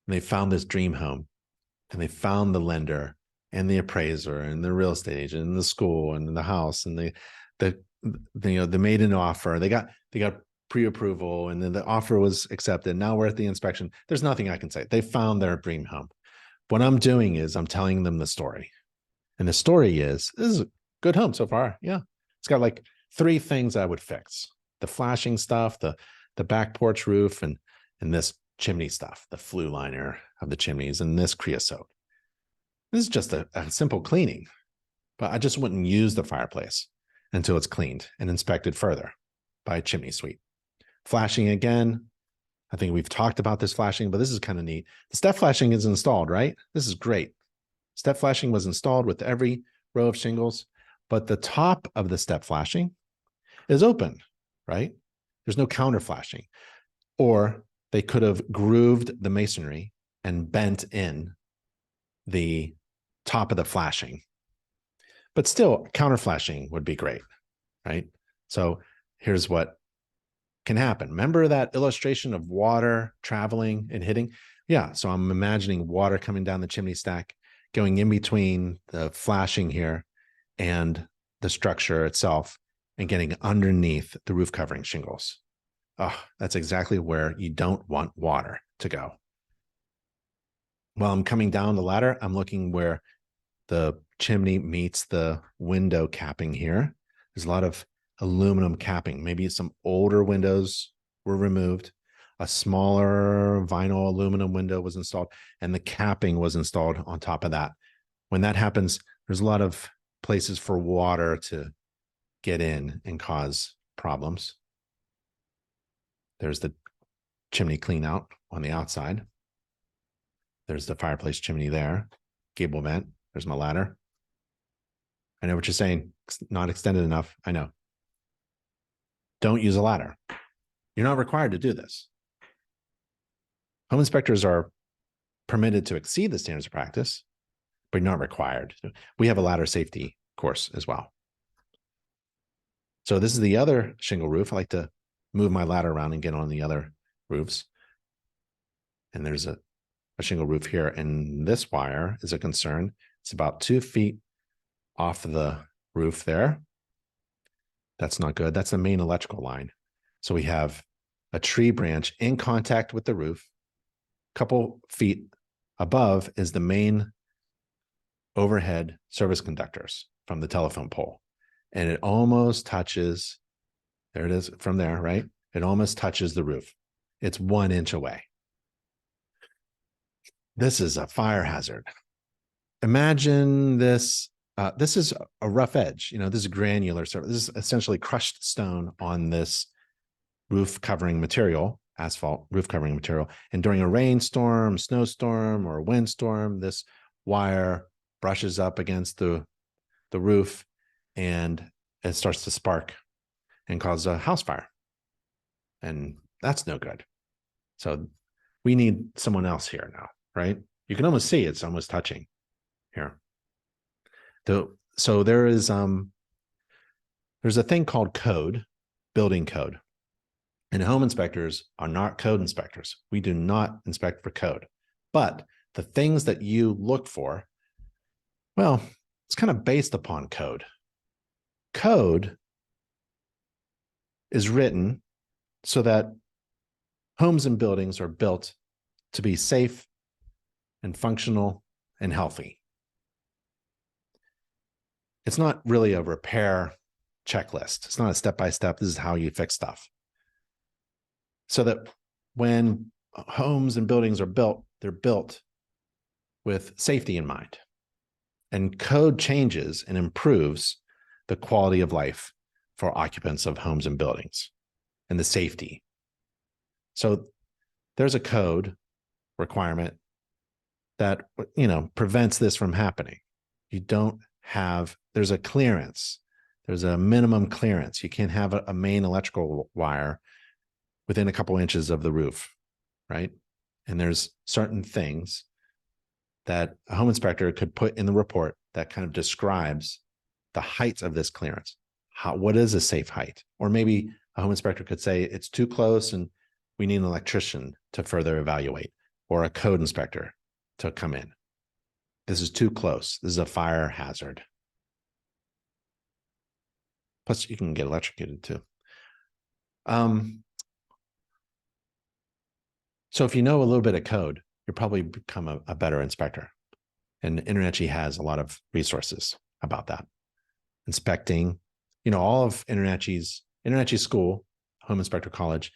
and they found this dream home, and they found the lender and the appraiser and the real estate agent and the school and the house, and they made an offer. They got pre-approval, and then the offer was accepted. Now we're at the inspection. There's nothing I can say. They found their dream home. What I'm doing is I'm telling them the story. And the story is, this is a good home so far. Yeah. It's got like 3 things I would fix: the flashing stuff, the back porch roof, and this chimney stuff, the flue liner of the chimneys, and this creosote. This is just a simple cleaning, but I just wouldn't use the fireplace until it's cleaned and inspected further by a chimney sweep. Flashing again, I think we've talked about this flashing, but this is kind of neat. The step flashing is installed, right? This is great. Step flashing was installed with every row of shingles, but the top of the step flashing is open, right? There's no counter flashing. Or they could have grooved the masonry and bent in the top of the flashing. But still, counter flashing would be great, right? So here's what can happen. Remember that illustration of water traveling and hitting? Yeah, so I'm imagining water coming down the chimney stack, going in between the flashing here and the structure itself, and getting underneath the roof covering shingles. Oh, that's exactly where you don't want water to go. While I'm coming down the ladder, I'm looking where the chimney meets the window capping here. There's a lot of aluminum capping. Maybe some older windows were removed. A smaller vinyl aluminum window was installed, and the capping was installed on top of that. When that happens, there's a lot of places for water to get in and cause problems. There's the chimney clean out on the outside. There's the fireplace chimney there, gable vent. There's my ladder. I know what you're saying. It's not extended enough. I know. Don't use a ladder. You're not required to do this. Home inspectors are permitted to exceed the standards of practice, but you're not required. We have a ladder safety course as well. So this is the other shingle roof. I like to move my ladder around and get on the other roofs. And there's a shingle roof here. And this wire is a concern. It's about 2 feet off the roof there. That's not good. That's the main electrical line. So we have a tree branch in contact with the roof. A couple feet above is the main overhead service conductors from the telephone pole. And it almost touches, there it is from there, right? It almost touches the roof. It's 1 inch away. This is a fire hazard. Imagine this. This is a rough edge. This is granular surface. This is essentially crushed stone on this roof covering material, asphalt roof covering material. And during a rainstorm, snowstorm, or a windstorm, this wire brushes up against the roof and it starts to spark and cause a house fire. And that's no good. So we need someone else here now, right? You can almost see it's almost touching here. So there is There's a thing called code, building code. And home inspectors are not code inspectors. We do not inspect for code. But the things that you look for, well, it's kind of based upon code. Code is written so that homes and buildings are built to be safe and functional and healthy. It's not really a repair checklist. It's not a step-by-step, this is how you fix stuff. So that when homes and buildings are built, they're built with safety in mind. And code changes and improves the quality of life for occupants of homes and buildings and the safety. So there's a code requirement that, prevents this from happening. You don't have, there's a clearance. There's a minimum clearance. You can't have a main electrical wire within a couple inches of the roof, right? And there's certain things that a home inspector could put in the report that kind of describes the height of this clearance. What is a safe height? Or maybe a home inspector could say it's too close and we need an electrician to further evaluate, or a code inspector to come in. This is too close. This is a fire hazard. Plus, you can get electrocuted too. So if you know a little bit of code, you'll probably become a better inspector. And InterNACHI has a lot of resources about that. Inspecting, all of InterNACHI School, Home Inspector College,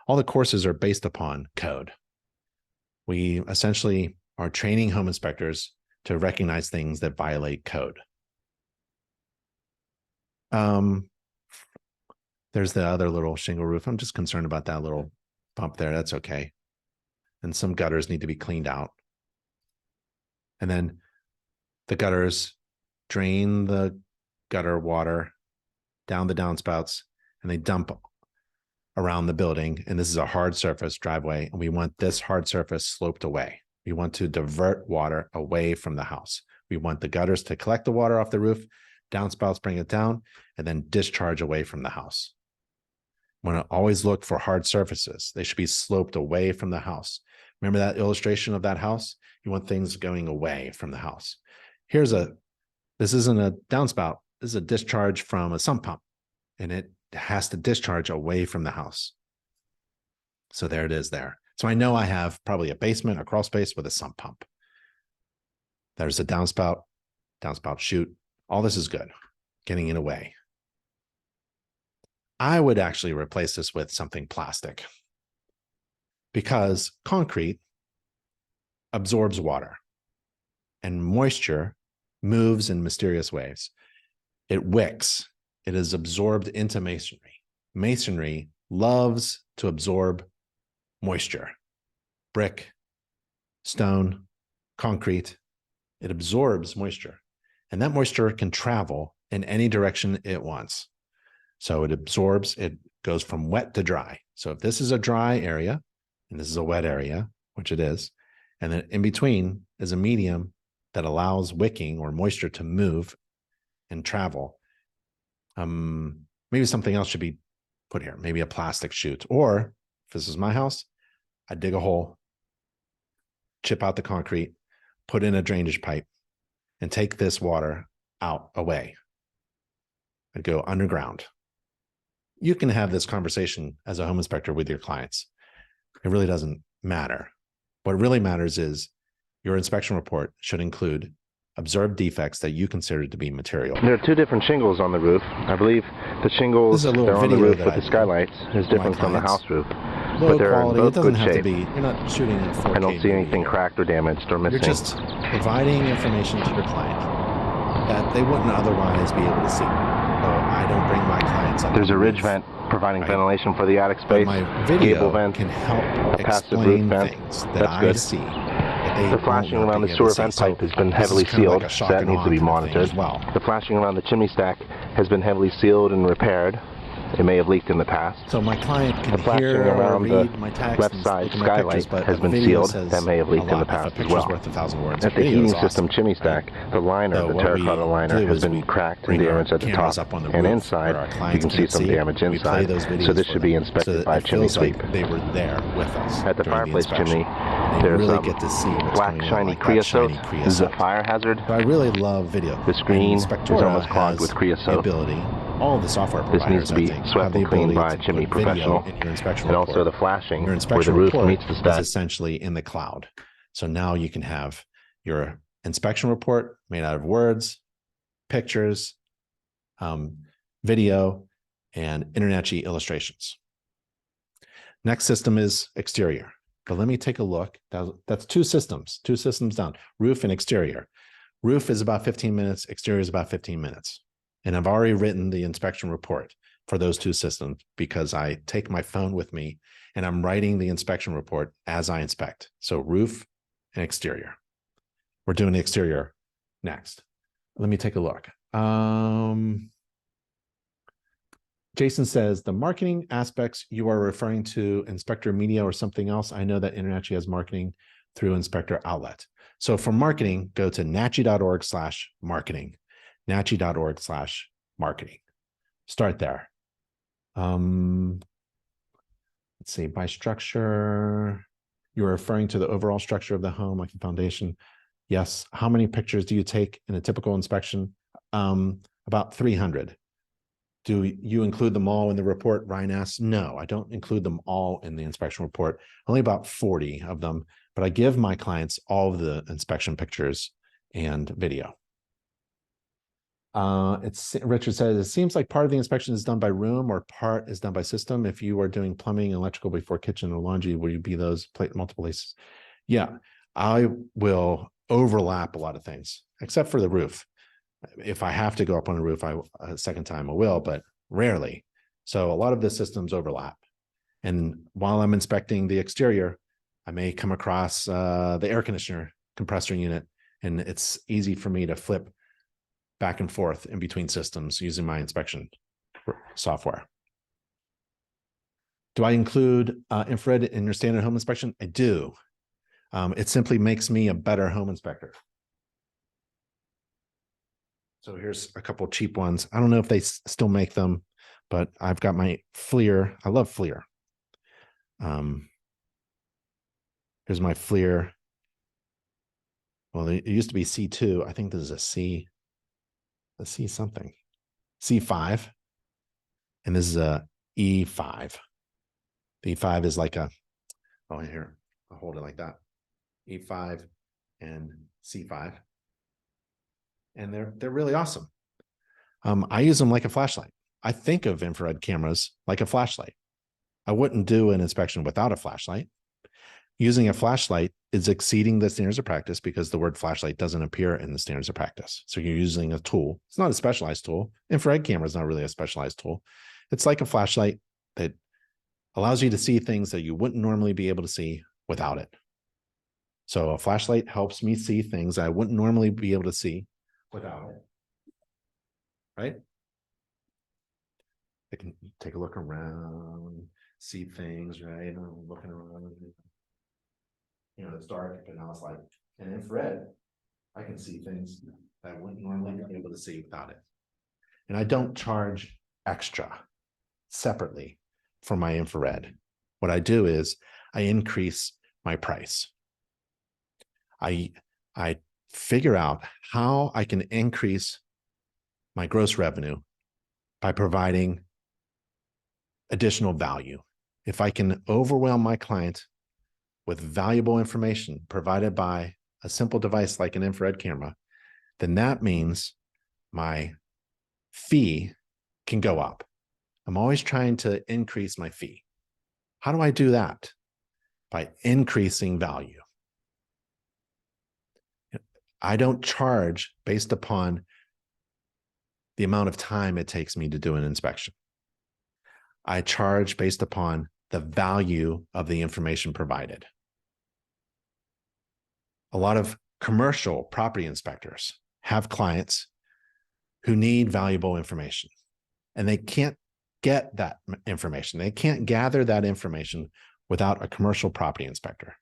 all the courses are based upon code. We essentially are training home inspectors to recognize things that violate code. There's the other little shingle roof. I'm just concerned about that little bump there. That's okay. And some gutters need to be cleaned out. And then the gutters drain the gutter water down the downspouts, and they dump around the building. And this is a hard surface driveway, and we want this hard surface sloped away. We want to divert water away from the house. We want the gutters to collect the water off the roof, downspouts bring it down, and then discharge away from the house. We want to always look for hard surfaces. They should be sloped away from the house. Remember that illustration of that house? You want things going away from the house. This isn't a downspout. This is a discharge from a sump pump, and it has to discharge away from the house. So there it is there. So I know I have probably a basement, a crawl space with a sump pump. There's a downspout chute. All this is good, getting it away. I would actually replace this with something plastic, because concrete absorbs water and moisture moves in mysterious ways. It wicks. It is absorbed into masonry. Masonry loves to absorb moisture. Brick, stone, concrete, it absorbs moisture. And that moisture can travel in any direction it wants. So it absorbs, it goes from wet to dry. So if this is a dry area, and this is a wet area, which it is, and then in between is a medium that allows wicking or moisture to move and travel. Maybe something else should be put here, maybe a plastic chute. Or if this is my house, I'd dig a hole, chip out the concrete, put in a drainage pipe, and take this water away. I'd go underground. You can have this conversation as a home inspector with your clients. It really doesn't matter. What really matters is your inspection report should include observed defects that you consider to be material. There are two different shingles on the roof. I believe the shingles that are on the roof with the skylights is different from the house roof. Low But they're quality, in it both doesn't good have to shape. be, you're not shooting in 4K. I don't see anything video. cracked or damaged or missing. You're just providing information to your client that they wouldn't otherwise be able to see. I don't bring my clients up. There's a on the ridge roof, vent providing right? ventilation for the attic But space. my Gable video vent, can help a passive explain roof vent. things that That's I good. see. That they The flashing won't around be the able to sewer see. vent So pipe has been this heavily is kind of sealed. like a shock That and needs awe to be kind of thing monitored. as well. The flashing around the chimney stack has been heavily sealed and repaired. It may have leaked in the past. So my client can The flashing hear or around read the my text left and side look at my skylight pictures, but has a been video sealed. says That may have a leaked in the lot. If a past as picture's well. worth 1,000 words, At a the video heating is system awesome, chimney right? stack, the liner, So the what we terracotta liner, do has is been we cracked and bring our damaged at the top. cameras up on the And roof inside, where our you clients can see can't some see. damage We play inside. those videos So this for should them, be so inspected that by a it chimney feels sweep. like they were there with us At the during the fireplace inspection. chimney, They there's really get to see what's black going on, shiny like that creosote. shiny This is a creosote. fire hazard. So I really love video. The screen And is Spectora almost clogged with has creosote. the ability, all the software This needs providers, to I be think, swept have the and cleaned ability by a to chimney put video professional. in your inspection And report. also the flashing, Your where inspection the roof report meets the is stack. essentially in the cloud. So now you can have your inspection report made out of words, pictures, video, and InterNACHI illustrations. Next system is exterior. But let me take a look. That's two systems down, roof and exterior. Roof is about 15 minutes, exterior is about 15 minutes. And I've already written the inspection report for those two systems because I take my phone with me and I'm writing the inspection report as I inspect. So roof and exterior. We're doing the exterior next. Let me take a look. Jason says, the marketing aspects you are referring to Inspector Media or something else. I know that InterNACHI has marketing through Inspector Outlet. So for marketing, go to nachi.org/marketing, nachi.org/marketing. Start there. Let's see, by structure, you're referring to the overall structure of the home, like the foundation. Yes. How many pictures do you take in a typical inspection? About 300. Do you include them all in the report? Ryan asks. No, I don't include them all in the inspection report. Only about 40 of them, but I give my clients all of the inspection pictures and video. Richard says, it seems like part of the inspection is done by room or part is done by system. If you are doing plumbing and electrical before kitchen or laundry, will you be those multiple places? Yeah, I will overlap a lot of things, except for the roof. If I have to go up on the roof, a second time I will, but rarely. So a lot of the systems overlap. And while I'm inspecting the exterior, I may come across the air conditioner compressor unit, and it's easy for me to flip back and forth in between systems using my inspection software. Do I include infrared in your standard home inspection? I do. It simply makes me a better home inspector. So here's a couple cheap ones. I don't know if they still make them, but I've got my FLIR. I love FLIR. Here's my FLIR. Well, it used to be C2. I think this is a C something. C5. And this is a E5. The E5 is like a, oh, here, I'll hold it like that. E5 and C5. And they're really awesome. I use them like a flashlight. I think of infrared cameras like a flashlight. I wouldn't do an inspection without a flashlight. Using a flashlight is exceeding the standards of practice because the word flashlight doesn't appear in the standards of practice. So you're using a tool. It's not a specialized tool. Infrared camera is not really a specialized tool. It's like a flashlight that allows you to see things that you wouldn't normally be able to see without it. So a flashlight helps me see things I wouldn't normally be able to see without it. Right? I can take a look around, see things, right? I'm looking around. You know, it's dark, but now it's like an infrared. I can see things that I wouldn't normally be able to see without it. And I don't charge extra separately for my infrared. What I do is I increase my price. I figure out how I can increase my gross revenue by providing additional value. If I can overwhelm my client with valuable information provided by a simple device like an infrared camera, then that means my fee can go up. I'm always trying to increase my fee. How do I do that? By increasing value. I don't charge based upon the amount of time it takes me to do an inspection. I charge based upon the value of the information provided. A lot of commercial property inspectors have clients who need valuable information, and they can't get that information. They can't gather that information without a commercial property inspector.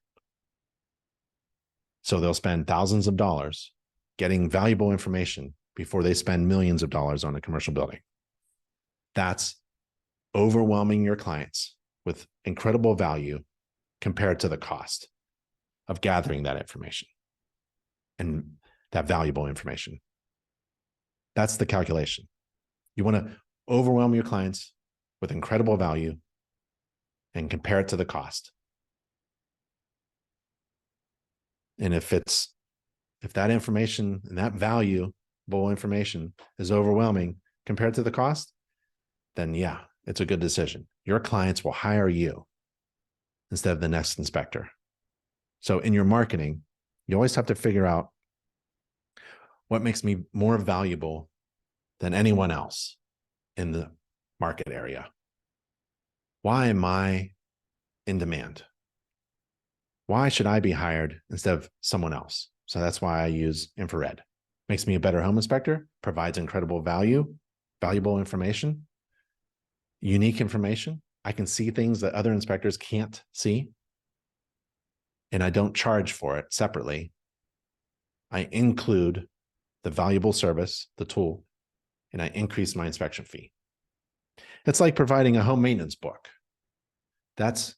So they'll spend thousands of dollars getting valuable information before they spend millions of dollars on a commercial building. That's overwhelming your clients with incredible value compared to the cost of gathering that information and that valuable information. That's the calculation. You want to overwhelm your clients with incredible value and compare it to the cost. And if that information and that valuable information is overwhelming compared to the cost, then yeah, it's a good decision. Your clients will hire you instead of the next inspector. So in your marketing, you always have to figure out what makes me more valuable than anyone else in the market area. Why am I in demand? Why should I be hired instead of someone else? So that's why I use infrared. Makes me a better home inspector, provides incredible value, valuable information, unique information. I can see things that other inspectors can't see. And I don't charge for it separately. I include the valuable service, the tool, and I increase my inspection fee. It's like providing a home maintenance book. That's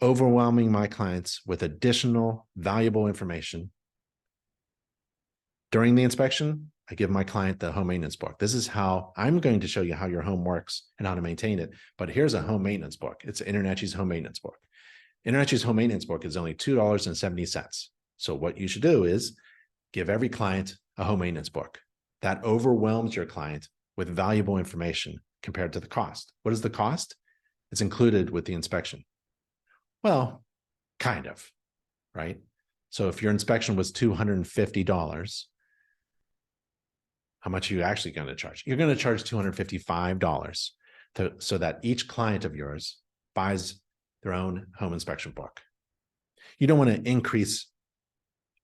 overwhelming my clients with additional valuable information. During the inspection, I give my client the home maintenance book. This is how I'm going to show you how your home works and how to maintain it. But here's a home maintenance book. It's InterNACHI's home maintenance book. InterNACHI's home maintenance book is only $2.70. So what you should do is give every client a home maintenance book. That overwhelms your client with valuable information compared to the cost. What is the cost? It's included with the inspection. Well, kind of, right? So if your inspection was $250, how much are you actually going to charge? You're going to charge $255 so that each client of yours buys their own home inspection book. You don't want to increase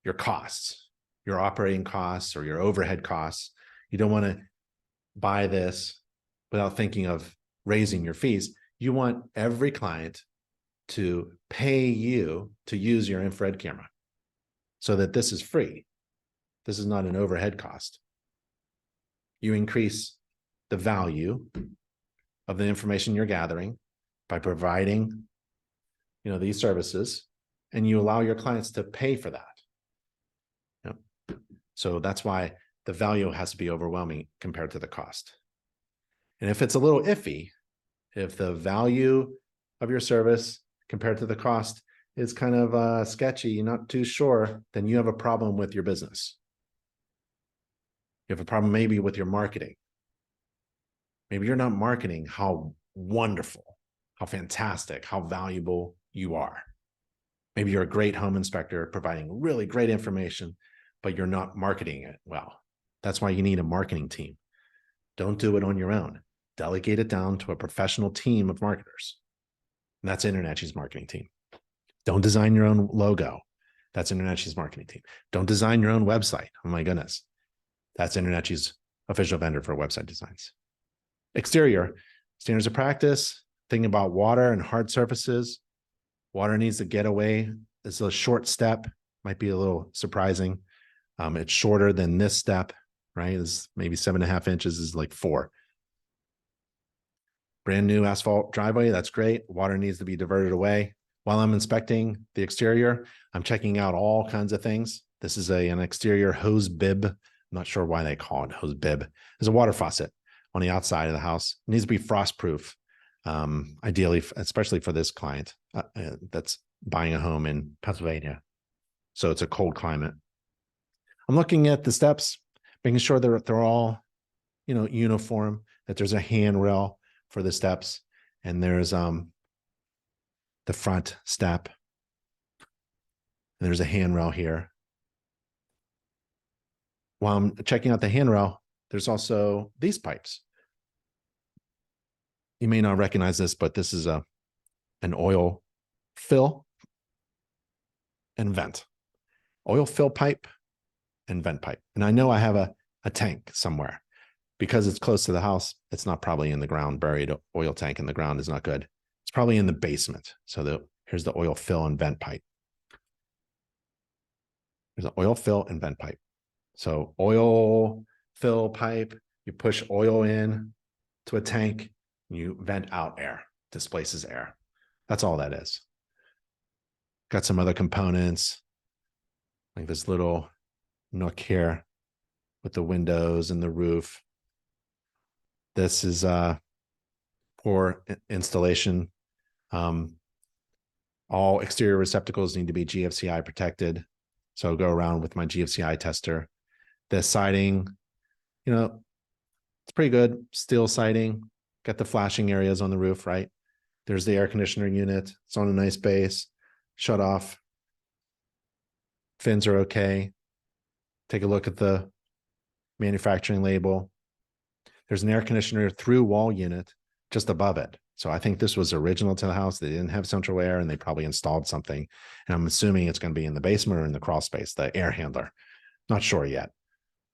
your costs, your operating costs or your overhead costs. You don't want to buy this without thinking of raising your fees. You want every client to pay you to use your infrared camera so that this is free. This is not an overhead cost. You increase the value of the information you're gathering by providing, these services, and you allow your clients to pay for that. So that's why the value has to be overwhelming compared to the cost. And if it's a little iffy, if the value of your service compared to the cost is kind of sketchy, you're not too sure, then you have a problem with your business. You have a problem maybe with your marketing. Maybe you're not marketing how wonderful, how fantastic, how valuable you are. Maybe you're a great home inspector providing really great information, but you're not marketing it well. That's why you need a marketing team. Don't do it on your own. Delegate it down to a professional team of marketers. And that's InterNACHI's marketing team. Don't design your own logo. That's InterNACHI's marketing team. Don't design your own website. Oh my goodness. That's InterNACHI's official vendor for website designs. Exterior, standards of practice, thinking about water and hard surfaces. Water needs to get away. It's a short step, might be a little surprising. It's shorter than this step, right? It's maybe 7.5 inches is like 4. Brand new asphalt driveway, that's great. Water needs to be diverted away. While I'm inspecting the exterior, I'm checking out all kinds of things. This is an exterior hose bib. I'm not sure why they call it hose bib. There's a water faucet on the outside of the house. It needs to be frost proof, ideally, especially for this client that's buying a home in Pennsylvania. So it's a cold climate. I'm looking at the steps, making sure they're all, uniform, that there's a handrail for the steps, and there's the front step, and there's a handrail here. While I'm checking out the handrail, there's also these pipes. You may not recognize this, but this is an oil fill and vent. Oil fill pipe and vent pipe. And I know I have a tank somewhere. because it's close to the house, it's not probably in the ground. Buried oil tank in the ground is not good. It's probably in the basement. So here's the oil fill and vent pipe. There's an oil fill and vent pipe. So oil fill pipe, you push oil in to a tank, and you vent out air, displaces air. That's all that is. Got some other components, like this little nook here with the windows and the roof. This is poor installation. All exterior receptacles need to be GFCI protected. So I'll go around with my GFCI tester. The siding, you know, it's pretty good. Steel siding. Got the flashing areas on the roof, right? There's the air conditioner unit. It's on a nice base. Shut off. Fins are okay. Take a look at the manufacturing label. There's an air conditioner through wall unit just above it. So I think this was original to the house. They didn't have central air and they probably installed something. And I'm assuming it's going to be in the basement or in the crawl space, the air handler. Not sure yet.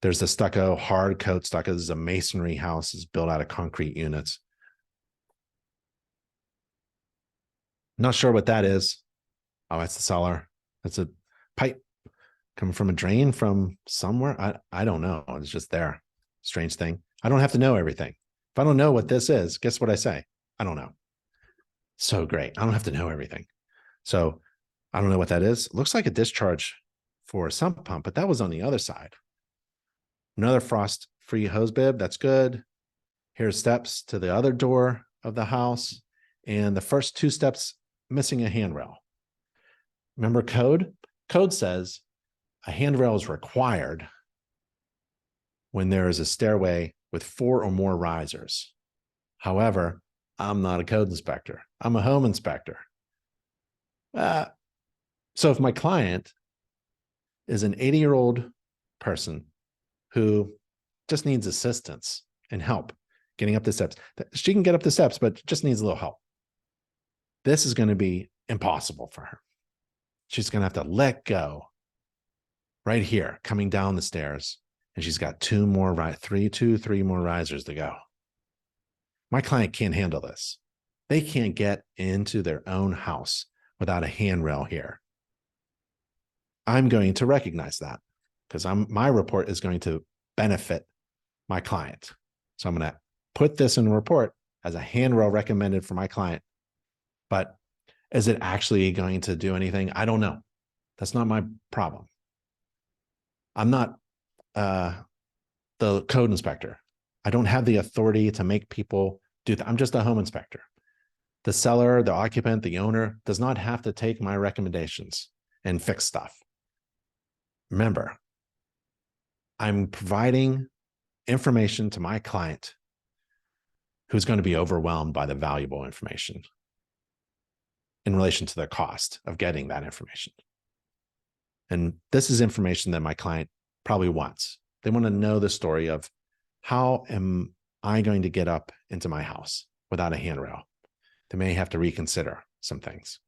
There's the stucco, hard coat stucco. This is a masonry house. It's built out of concrete units. Not sure what that is. Oh, that's the cellar. That's a pipe coming from a drain from somewhere. I don't know. It's just there. Strange thing. I don't have to know everything. If I don't know what this is, guess what I say? I don't know. So great. I don't have to know everything. So I don't know what that is. It looks like a discharge for a sump pump, but that was on the other side. Another frost-free hose bib. That's good. Here's steps to the other door of the house. And the first two steps missing a handrail. Remember code? Code says a handrail is required when there is a stairway with 4 or more risers. However, I'm not a code inspector. I'm a home inspector. So if my client is an 80-year-old person who just needs assistance and help getting up the steps, she can get up the steps, but just needs a little help. This is going to be impossible for her. She's going to have to let go right here, coming down the stairs. And she's got three more risers to go. My client can't handle this. They can't get into their own house without a handrail here. I'm going to recognize that because my report is going to benefit my client. So I'm going to put this in a report as a handrail recommended for my client. But is it actually going to do anything? I don't know. That's not my problem. I'm not the code inspector. I don't have the authority to make people do that. I'm just a home inspector. The seller, the occupant, the owner does not have to take my recommendations and fix stuff. Remember, I'm providing information to my client who's going to be overwhelmed by the valuable information in relation to the cost of getting that information. And this is information that my client probably wants. They want to know the story of how am I going to get up into my house without a handrail? They may have to reconsider some things.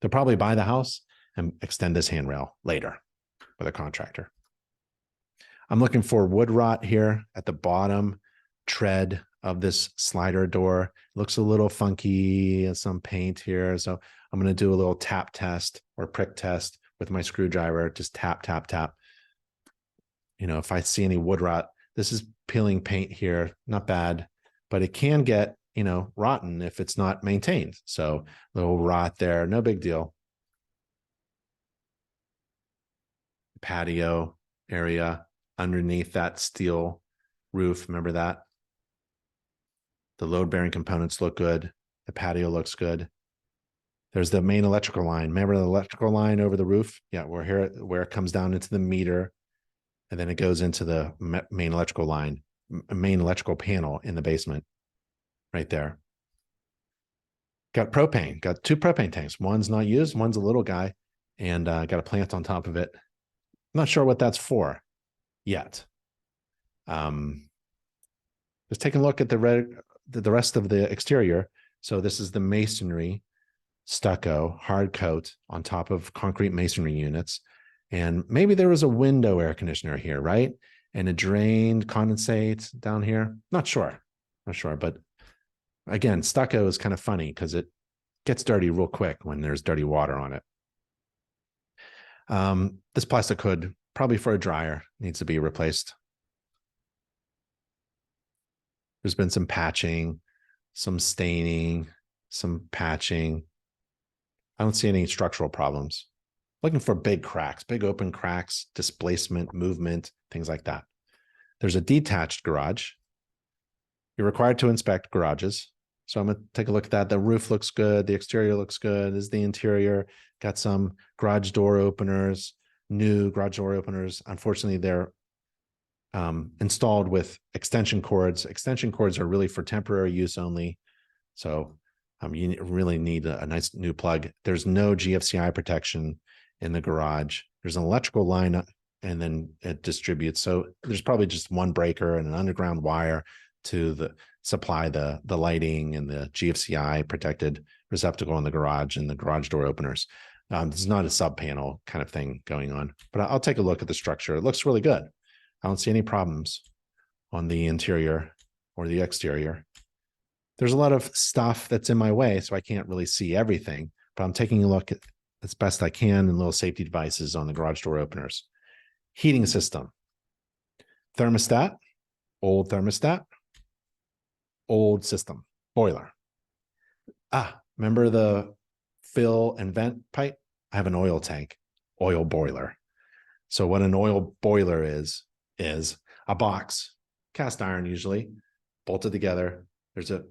They'll probably buy the house and extend this handrail later with a contractor. I'm looking for wood rot here at the bottom tread of this slider door. Looks a little funky and some paint here. So I'm going to do a little tap test or prick test with my screwdriver. Just tap, tap, tap. You know, if I see any wood rot, this is peeling paint here. Not bad, but it can get, you know, rotten if it's not maintained. So a little rot there, no big deal. Patio area underneath that steel roof. Remember that? The load-bearing components look good. The patio looks good. There's the main electrical line. Remember the electrical line over the roof? Yeah, we're here where it comes down into the meter, and then it goes into the main electrical line, main electrical panel in the basement, right there. Got propane. Got 2 propane tanks. One's not used. One's a little guy, and got a plant on top of it. I'm not sure what that's for yet. Just taking a look at the rest of the exterior. So this is the masonry, stucco, hard coat on top of concrete masonry units. And maybe there was a window air conditioner here, right? and a drained condensate down here. Not sure, but again, stucco is kind of funny because it gets dirty real quick when there's dirty water on it. This plastic hood, probably for a dryer, needs to be replaced. There's been some patching, some staining, some patching. I don't see any structural problems. Looking for big cracks, big open cracks, displacement, movement, things like that. There's a detached garage. You're required to inspect garages. So I'm going to take a look at that. The roof looks good. The exterior looks good. This is the interior. Got some garage door openers, new garage door openers. Unfortunately, they're installed with extension cords. Extension cords are really for temporary use only. So you really need a nice new plug. There's no GFCI protection in the garage. There's an electrical line and then it distributes. So there's probably just one breaker and an underground wire to supply the lighting and the GFCI protected receptacle in the garage and the garage door openers. It's not a sub panel kind of thing going on, but I'll take a look at the structure. It looks really good. I don't see any problems on the interior or the exterior. There's a lot of stuff that's in my way, so I can't really see everything, but I'm taking a look at as best I can and little safety devices on the garage door openers. Heating system. Thermostat, old system, boiler. Remember the fill and vent pipe? I have an oil tank, oil boiler. So what an oil boiler is a box, cast iron usually, bolted together. There's a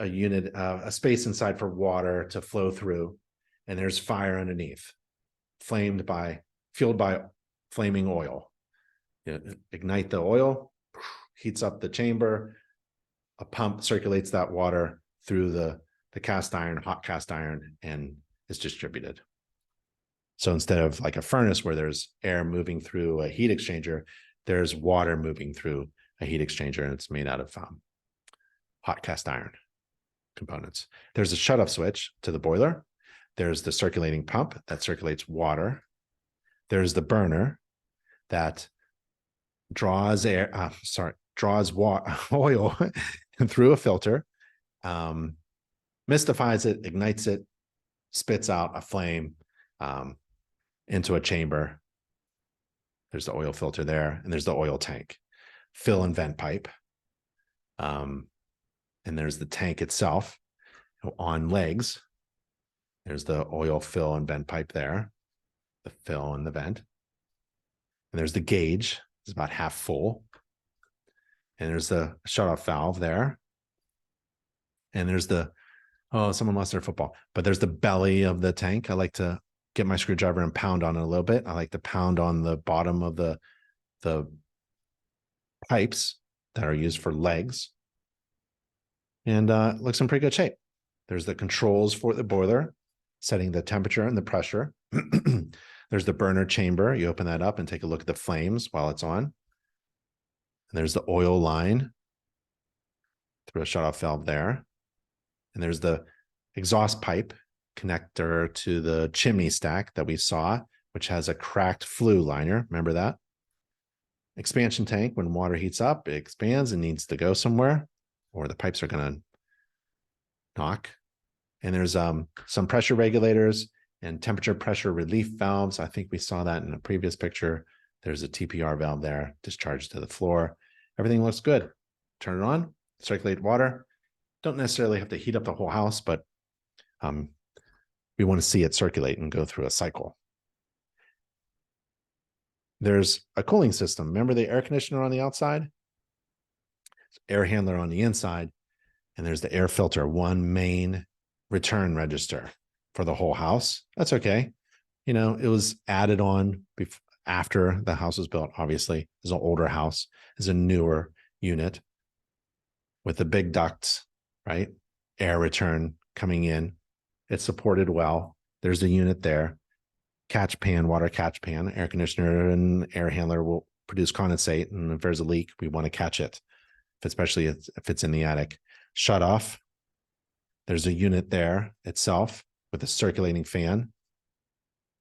unit, a space inside for water to flow through, and there's fire underneath, fueled by flaming oil. You ignite the oil, heats up the chamber, a pump circulates that water through the cast iron, hot cast iron, and is distributed. So instead of like a furnace where there's air moving through a heat exchanger, there's water moving through a heat exchanger, and it's made out of hot cast iron components. There's a shutoff switch to the boiler. There's the circulating pump that circulates water. There's the burner that draws oil through a filter, mystifies it, ignites it, spits out a flame into a chamber. There's the oil filter there, and there's the oil tank, fill and vent pipe. And there's the tank itself on legs. There's the oil fill and vent pipe there, the fill and the vent. And there's the gauge, it's about half full. And there's the shutoff valve there. And there's someone lost their football, but there's the belly of the tank. I like to get my screwdriver and pound on it a little bit. I like to pound on the bottom of the pipes that are used for legs. And it looks in pretty good shape. There's the controls for the boiler, setting the temperature and the pressure. There's the burner chamber. You open that up and take a look at the flames while it's on. And there's the oil line through a shutoff valve there. And there's the exhaust pipe connector to the chimney stack that we saw, which has a cracked flue liner. Remember that? Expansion tank, when water heats up, it expands and needs to go somewhere, or the pipes are going to knock. And there's some pressure regulators and temperature pressure relief valves. I think we saw that in a previous picture. There's a TPR valve there, discharged to the floor. Everything looks good. Turn it on, circulate water. Don't necessarily have to heat up the whole house, but we want to see it circulate and go through a cycle. There's a cooling system. Remember the air conditioner on the outside? Air handler on the inside. And there's the air filter, one main return register for the whole house. That's okay. You know, it was added on after the house was built, obviously. It's an older house. It's a newer unit with the big ducts, right? Air return coming in. It's supported well. There's a unit there. Catch pan, water catch pan, air conditioner and air handler will produce condensate. And if there's a leak, we want to catch it, especially if it's in the attic. Shut off. There's a unit there itself with a circulating fan.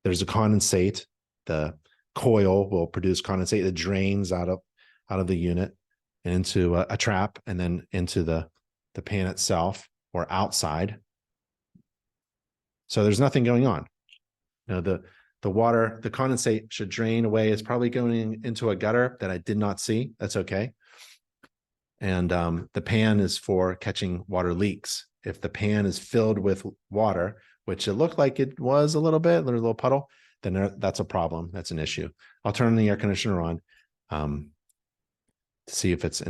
There's a condensate, the coil will produce condensate that drains out of the unit and into a trap and then into the pan itself or outside. So there's nothing going on. You know, the water, the condensate should drain away. It's probably going into a gutter that I did not see. That's okay. And the pan is for catching water leaks. If the pan is filled with water, which it looked like it was a little bit, a little puddle, then that's a problem. That's an issue. I'll turn the air conditioner on to see if it's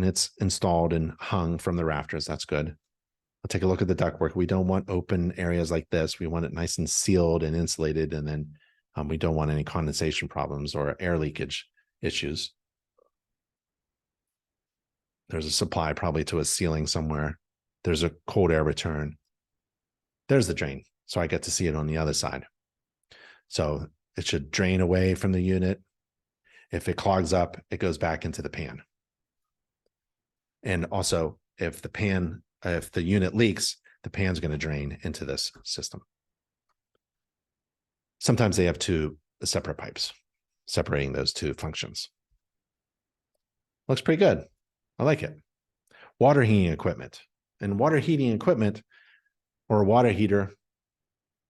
installed and hung from the rafters. That's good. I'll take a look at the ductwork. We don't want open areas like this. We want it nice and sealed and insulated. And then we don't want any condensation problems or air leakage issues. There's a supply probably to a ceiling somewhere. There's a cold air return. There's the drain. So I get to see it on the other side. So it should drain away from the unit. If it clogs up, it goes back into the pan. And also, if the unit leaks, the pan's going to drain into this system. Sometimes they have two separate pipes separating those two functions. Looks pretty good. I like it. Water heating equipment. And water heating equipment or a water heater,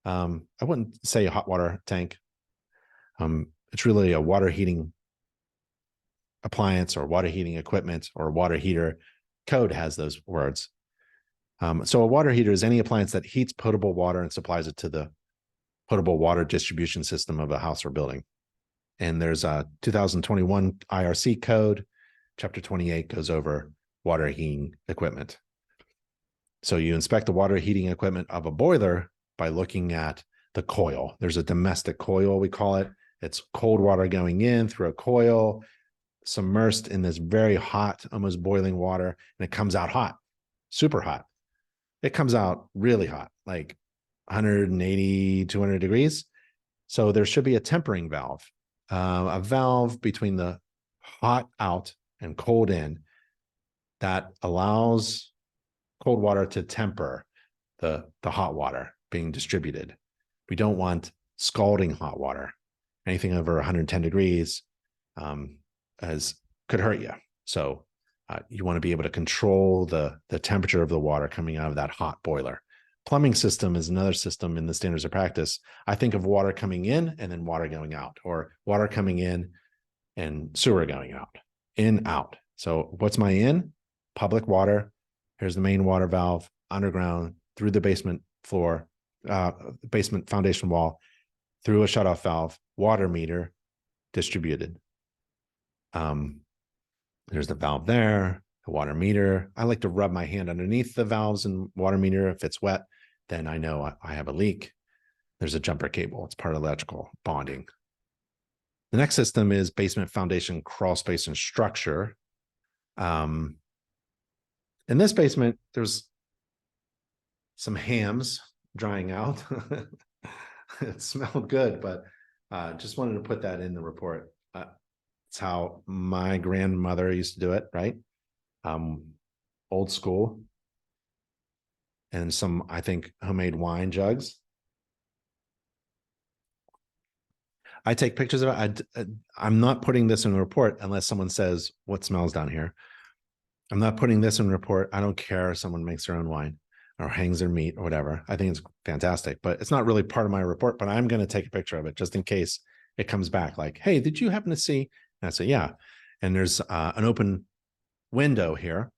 I wouldn't say a hot water tank. It's really a water heating appliance or water heating equipment or water heater. Code has those words. So a water heater is any appliance that heats potable water and supplies it to the potable water distribution system of a house or building. And there's a 2021 IRC code. Chapter 28 goes over water heating equipment. So you inspect the water heating equipment of a boiler by looking at the coil. There's a domestic coil, we call it. It's cold water going in through a coil, submersed in this very hot, almost boiling water, and it comes out hot, super hot. It comes out really hot, like 180, 200 degrees. So there should be a tempering valve, a valve between the hot out and cold in that allows cold water to temper the hot water being distributed. We don't want scalding hot water. Anything over 110 degrees could hurt you. So you want to be able to control the temperature of the water coming out of that hot boiler. Plumbing system is another system in the standards of practice. I think of water coming in and then water going out, or water coming in and sewer going out, in, out. So what's my in? Public water. Here's the main water valve, underground, through the basement floor, basement foundation wall, through a shutoff valve, water meter, distributed. There's the valve there, the water meter. I like to rub my hand underneath the valves and water meter. If it's wet, then I know I have a leak. There's a jumper cable. It's part of electrical bonding. The next system is basement foundation, crawl space, and structure. In this basement, there's some hams drying out. It smelled good, but just wanted to put that in the report. It's how my grandmother used to do it, right? Old school. And some, I think, homemade wine jugs. I take pictures of it. I'm not putting this in the report unless someone says, what smells down here? I'm not putting this in the report. I don't care if someone makes their own wine or hangs their meat or whatever. I think it's fantastic, but it's not really part of my report, but I'm going to take a picture of it just in case it comes back like, hey, did you happen to see? And I say, yeah. And there's an open window here.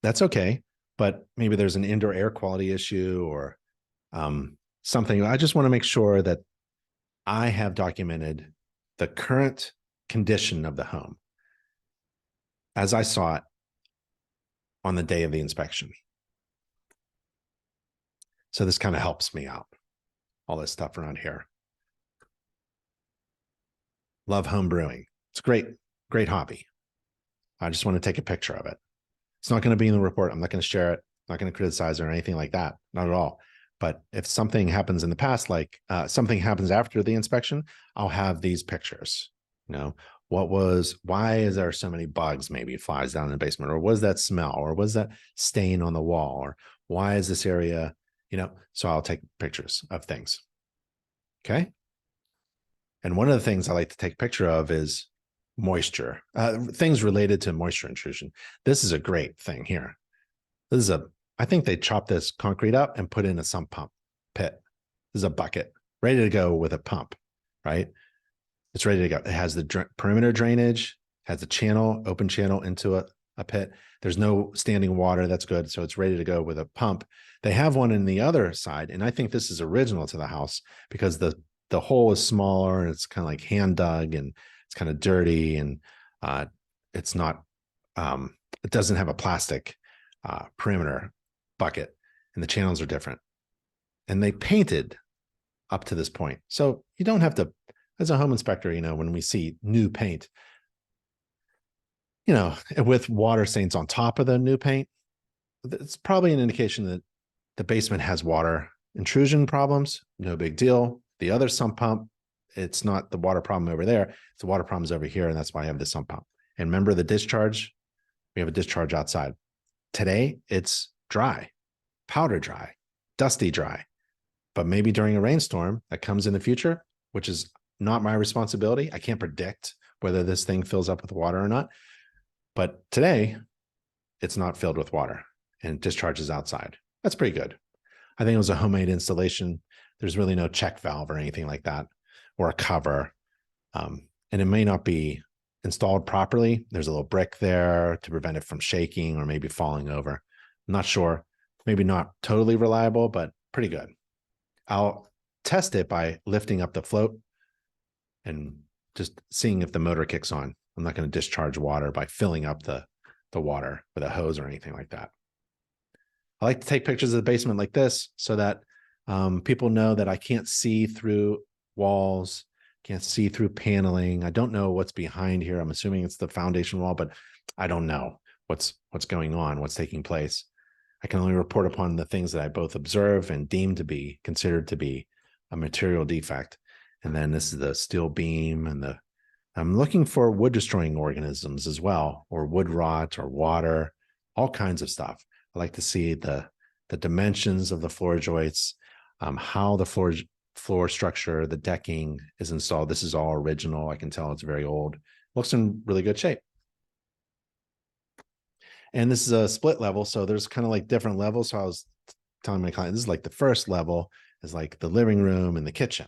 That's okay. But maybe there's an indoor air quality issue or something. I just want to make sure that I have documented the current condition of the home as I saw it on the day of the inspection. So this kind of helps me out, all this stuff around here. Love home brewing. It's great, great hobby. I just want to take a picture of it. It's not going to be in the report. I'm not going to share it. I'm not going to criticize it or anything like that. Not at all. But if something happens in the past, like something happens after the inspection, I'll have these pictures. You know, why is there so many bugs, maybe flies down in the basement, or was that smell, or was that stain on the wall, or why is this area, you know, so I'll take pictures of things. Okay. And one of the things I like to take a picture of is moisture, things related to moisture intrusion. This is a great thing here. I think they chopped this concrete up and put in a sump pump pit. This is a bucket ready to go with a pump, right? It's ready to go. It has the perimeter drainage, has a channel, open channel into a pit. There's no standing water. That's good. So it's ready to go with a pump. They have one in the other side. And I think this is original to the house because the hole is smaller and it's kind of like hand dug and it's kind of dirty and it's not, it doesn't have a plastic perimeter bucket and the channels are different. And they painted up to this point. So you don't have to, as a home inspector, when we see new paint, with water stains on top of the new paint, it's probably an indication that the basement has water intrusion problems. No big deal. The other sump pump, it's not the water problem over there. It's the water problems over here. And that's why I have the sump pump. And remember the discharge? We have a discharge outside. Today, it's dry, powder dry, dusty dry. But maybe during a rainstorm that comes in the future, which is not my responsibility. I can't predict whether this thing fills up with water or not. But today, it's not filled with water and discharges outside. That's pretty good. I think it was a homemade installation. There's really no check valve or anything like that, or a cover. And it may not be installed properly. There's a little brick there to prevent it from shaking or maybe falling over. I'm not sure. Maybe not totally reliable, but pretty good. I'll test it by lifting up the float and just seeing if the motor kicks on. I'm not going to discharge water by filling up the water with a hose or anything like that. I like to take pictures of the basement like this so that people know that I can't see through walls, can't see through paneling. I don't know what's behind here. I'm assuming it's the foundation wall, but I don't know what's going on, what's taking place. I can only report upon the things that I both observe and deem to be considered to be a material defect. And then this is the steel beam and I'm looking for wood destroying organisms as well, or wood rot or water, all kinds of stuff. I like to see the dimensions of the floor joists, how the floor structure, the decking is installed. This is all original. I can tell it's very old. Looks in really good shape. And this is a split level. So there's kind of like different levels. So I was telling my client, this is like the first level is like the living room and the kitchen.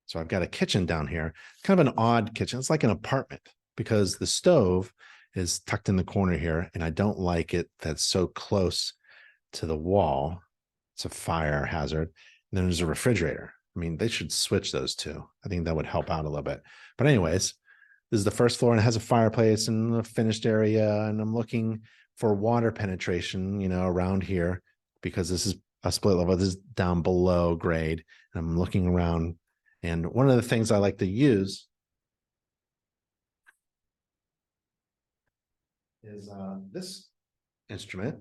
So I've got a kitchen down here, kind of an odd kitchen. It's like an apartment because the stove is tucked in the corner here. And I don't like it that's so close to the wall. It's a fire hazard. And then there's a refrigerator. I mean, they should switch those two. I think that would help out a little bit. But anyways, this is the first floor and it has a fireplace and a finished area. And I'm looking for water penetration, around here, because this is a split level. This is down below grade. And I'm looking around. And one of the things I like to use is this instrument.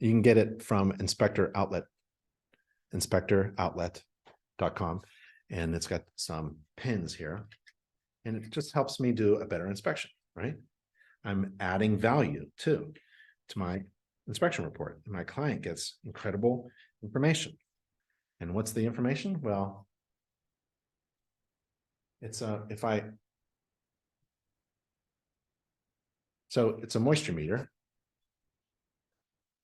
You can get it from inspectoroutlet.com. And it's got some pins here. And it just helps me do a better inspection, right? I'm adding value too to my inspection report. And my client gets incredible information. And what's the information? Well, it's it's a moisture meter.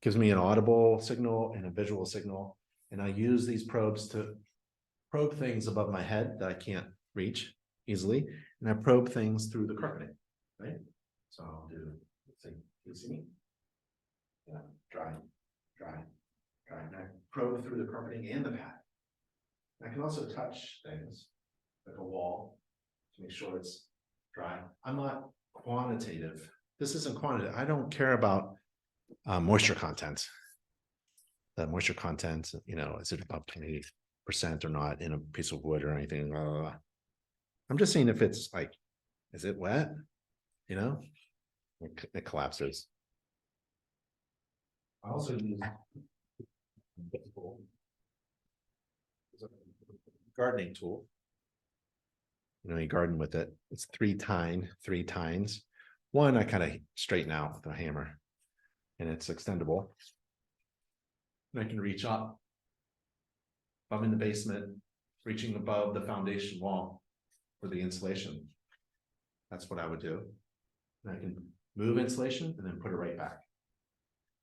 Gives me an audible signal and a visual signal. And I use these probes to probe things above my head that I can't reach easily. And I probe things through the carpeting, right? So I'll do, let's see, you see me? Yeah, dry. And I probe through the carpeting and the pad. I can also touch things like a wall to make sure it's dry. I'm not quantitative. This isn't quantitative. I don't care about moisture content. The moisture content, is it above 20% or not in a piece of wood or anything? I'm just seeing if it's like, is it wet? It collapses. I also use gardening tool. You garden with it. It's three tines. One I kind of straighten out with a hammer, and it's extendable. And I can reach up. If I'm in the basement, reaching above the foundation wall, for the insulation. That's what I would do. And I can move insulation and then put it right back.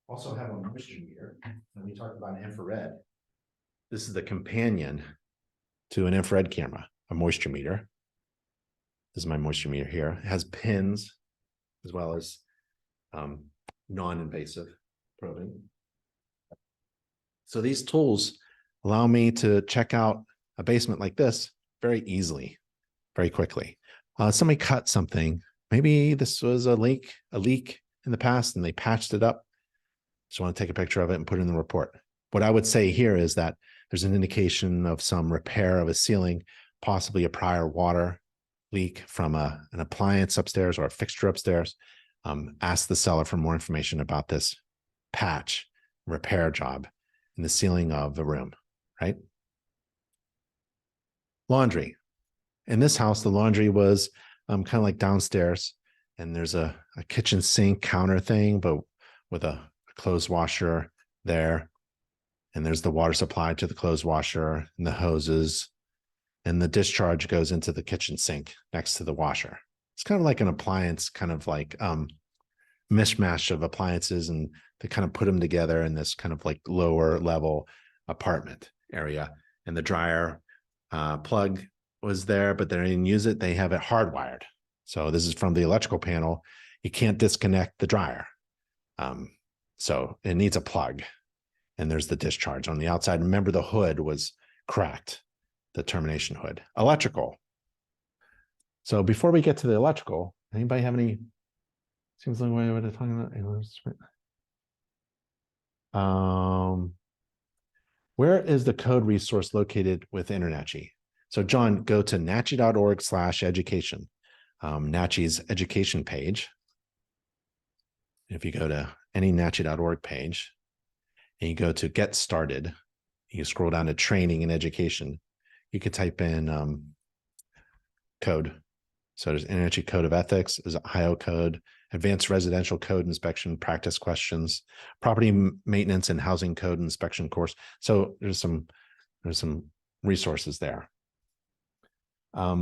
Also have a moisture meter, and we talked about infrared. This is the companion to an infrared camera, a moisture meter. This is my moisture meter here. It has pins as well as non-invasive probing. So these tools allow me to check out a basement like this very easily, very quickly. Somebody cut something. Maybe this was a leak in the past and they patched it up. Just want to take a picture of it and put it in the report. What I would say here is that there's an indication of some repair of a ceiling, possibly a prior water leak from an appliance upstairs or a fixture upstairs. Ask the seller for more information about this patch repair job in the ceiling of the room, right? Laundry. In this house, the laundry was kind of like downstairs, and there's a kitchen sink counter thing, but with a clothes washer there. And there's the water supply to the clothes washer and the hoses, and the discharge goes into the kitchen sink next to the washer. It's kind of like an appliance, kind of like mishmash of appliances, and they kind of put them together in this kind of like lower level apartment area. And the dryer plug was there, but they didn't use it. They have it hardwired. So this is from the electrical panel. You can't disconnect the dryer. So it needs a plug. And there's the discharge on the outside. Remember, the hood was cracked, the termination hood. Electrical. So before we get to the electrical, anybody have any? Seems like what we're talking about. Where is the code resource located with InterNACHI? So John, go to nachi.org/education, NACHI's education page. If you go to any nachi.org page and you go to get started, you scroll down to training and education, you could type in code. So there's InterNACHI Code of Ethics, there's Ohio Code, Advanced Residential Code Inspection Practice Questions, Property Maintenance and Housing Code Inspection Course. So there's some resources there. I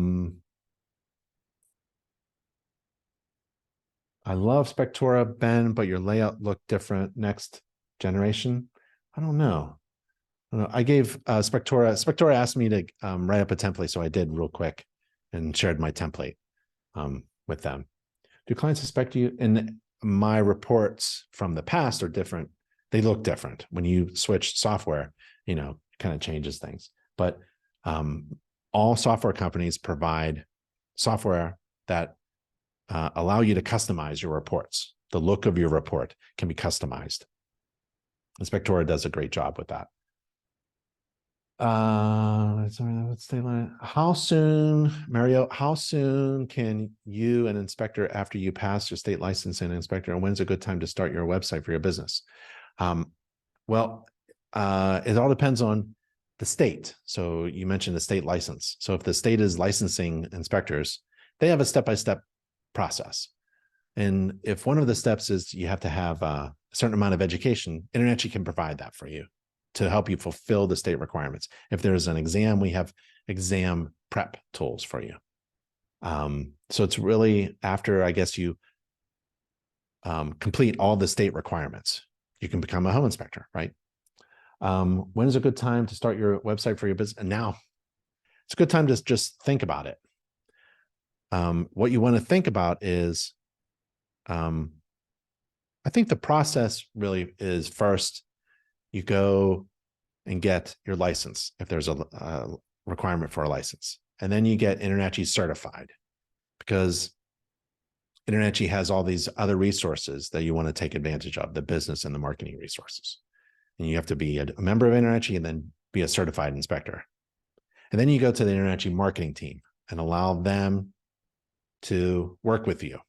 love Spectora, Ben, but your layout looked different. Next generation? I don't know. I gave Spectora asked me to write up a template, so I did real quick and shared my template with them. Do clients suspect you? And my reports from the past are different. They look different. When you switch software, kind of changes things. But all software companies provide software that allow you to customize your reports. The look of your report can be customized. Spectora does a great job with that. How soon, Mario, how soon can you an inspector after you pass your state license and inspector, and when's a good time to start your website for your business? Well, it all depends on the state. So you mentioned the state license. So if the state is licensing inspectors, they have a step-by-step process. And if one of the steps is you have to have a certain amount of education, InterNACHI can provide that for you to help you fulfill the state requirements. If there's an exam, we have exam prep tools for you. So it's really after, I guess, you complete all the state requirements, you can become a home inspector, right? When is a good time to start your website for your business? And now it's a good time to just think about it. What you want to think about is, I think the process really is first, you go and get your license if there's a requirement for a license. And then you get InterNACHI certified, because InterNACHI has all these other resources that you want to take advantage of, the business and the marketing resources. And you have to be a member of InterNACHI and then be a certified inspector. And then you go to the InterNACHI marketing team and allow them to work with you.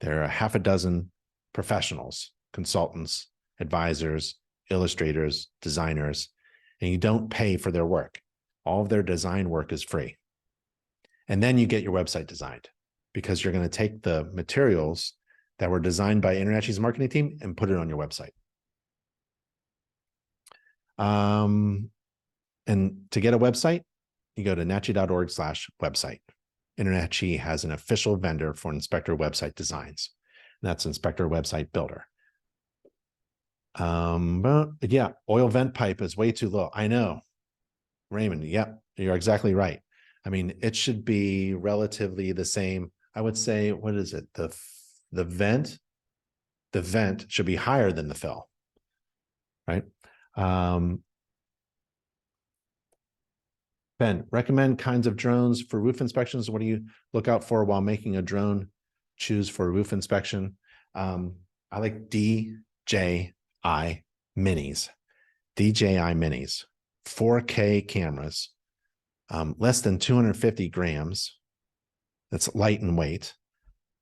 There are half a dozen professionals, consultants, advisors, illustrators, designers, and you don't pay for their work. All of their design work is free. And then you get your website designed, because you're going to take the materials that were designed by InterNACHI's marketing team and put it on your website. And to get a website, you go to nachi.org/website. InterNACHI has an official vendor for Inspector website designs. And that's Inspector Website Builder. But yeah, oil vent pipe is way too low. I know, Raymond. Yep, you're exactly right. I mean, it should be relatively the same. I would say, what is it? The vent should be higher than the fill, right? Ben, recommend kinds of drones for roof inspections. What do you look out for while making a drone choose for roof inspection? I like DJI minis, 4K cameras, less than 250 grams. That's light in weight.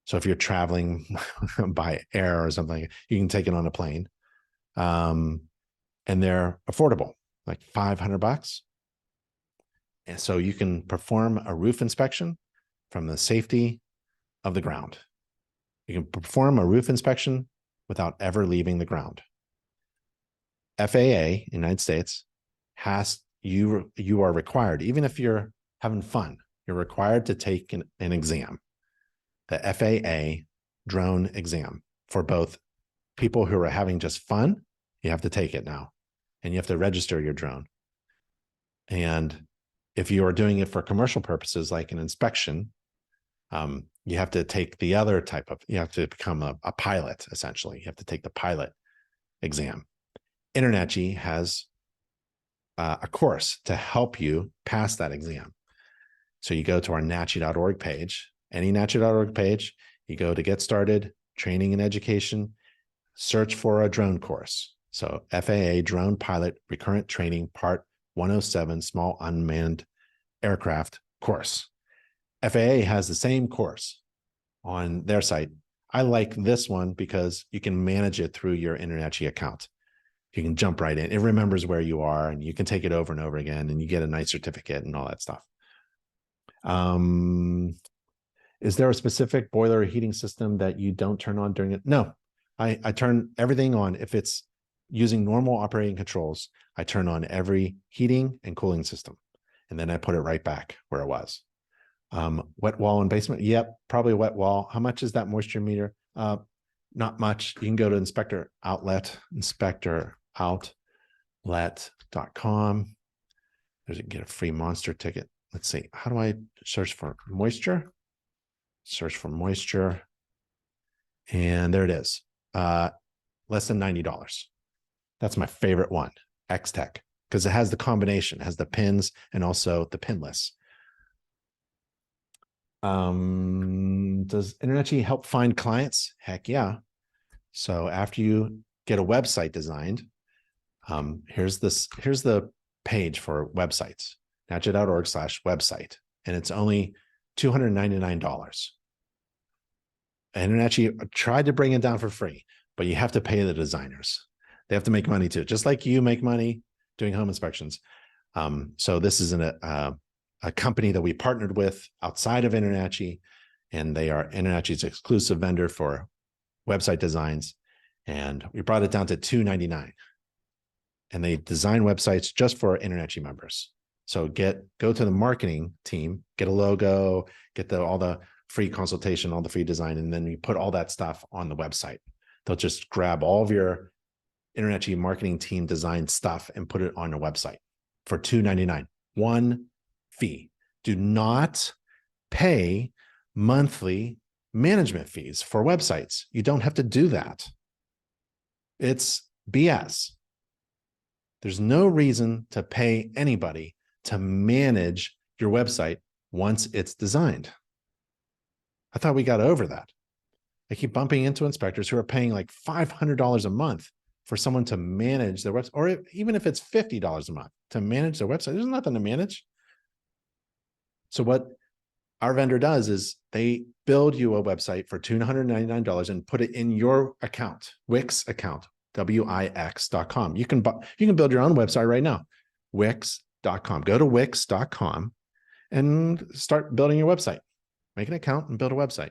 So if you're traveling by air or something, you can take it on a plane. And they're affordable, like $500. And so you can perform a roof inspection from the safety of the ground. You can perform a roof inspection without ever leaving the ground. FAA, United States, you are required, even if you're having fun, you're required to take an exam, the FAA drone exam for both people who are having just fun. You have to take it now, and you have to register your drone. And if you are doing it for commercial purposes, like an inspection, you have to take the other type of, you have to become a pilot, essentially. You have to take the pilot exam. InterNACHI has a course to help you pass that exam. So you go to our nachi.org page, any nachi.org page, you go to get started, training and education, search for a drone course. So FAA Drone Pilot Recurrent Training Part 107 Small Unmanned Aircraft course. FAA has the same course on their site. I like this one because you can manage it through your InterNACHI account. You can jump right in. It remembers where you are, and you can take it over and over again, and you get a nice certificate and all that stuff. Is there a specific boiler or heating system that you don't turn on during it? No, I turn everything on. If it's using normal operating controls, I turn on every heating and cooling system, and then I put it right back where it was. Wet wall and basement. Yep, probably a wet wall. How much is that moisture meter? Not much. You can go to inspectoroutlet.com. There's a get a free monster ticket. Let's see. How do I search for moisture? Search for moisture. And there it is. Less than $90. That's my favorite one, X-Tech, because it has the combination, it has the pins and also the pinless. Does InterNACHI help find clients? Heck yeah. So after you get a website designed, here's the page for websites, nachi.org/website, and it's only $299. InterNACHI tried to bring it down for free, but you have to pay the designers. They have to make money too, just like you make money doing home inspections. So this is a company that we partnered with outside of InterNACHI, and they are InterNACHI's exclusive vendor for website designs. And we brought it down to $299. And they design websites just for InterNACHI members. So go to the marketing team, get a logo, get all the free consultation, all the free design, and then you put all that stuff on the website. They'll just grab all of your InterNACHI marketing team design stuff and put it on a website for $299. One fee. Do not pay monthly management fees for websites. You don't have to do that. It's BS. There's no reason to pay anybody to manage your website once it's designed. I thought we got over that. I keep bumping into inspectors who are paying like $500 a month for someone to manage their website, or even if it's $50 a month to manage their website. There's nothing to manage. So what our vendor does is they build you a website for $299 and put it in your account, Wix account, Wix.com. You can build your own website right now, Wix.com. Go to Wix.com and start building your website. Make an account and build a website.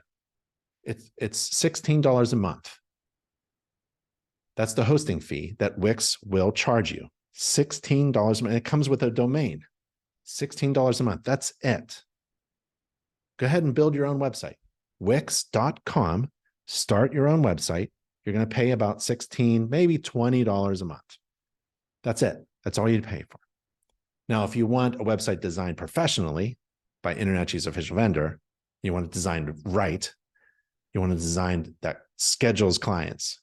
It's $16 a month. That's the hosting fee that Wix will charge you. $16 a month. It comes with a domain. $16 a month. That's it. Go ahead and build your own website. Wix.com, start your own website. You're going to pay about $16, maybe $20 a month. That's it. That's all you pay for. Now, if you want a website designed professionally by InterNACHI's official vendor, you want it designed right, you want a design that schedules clients,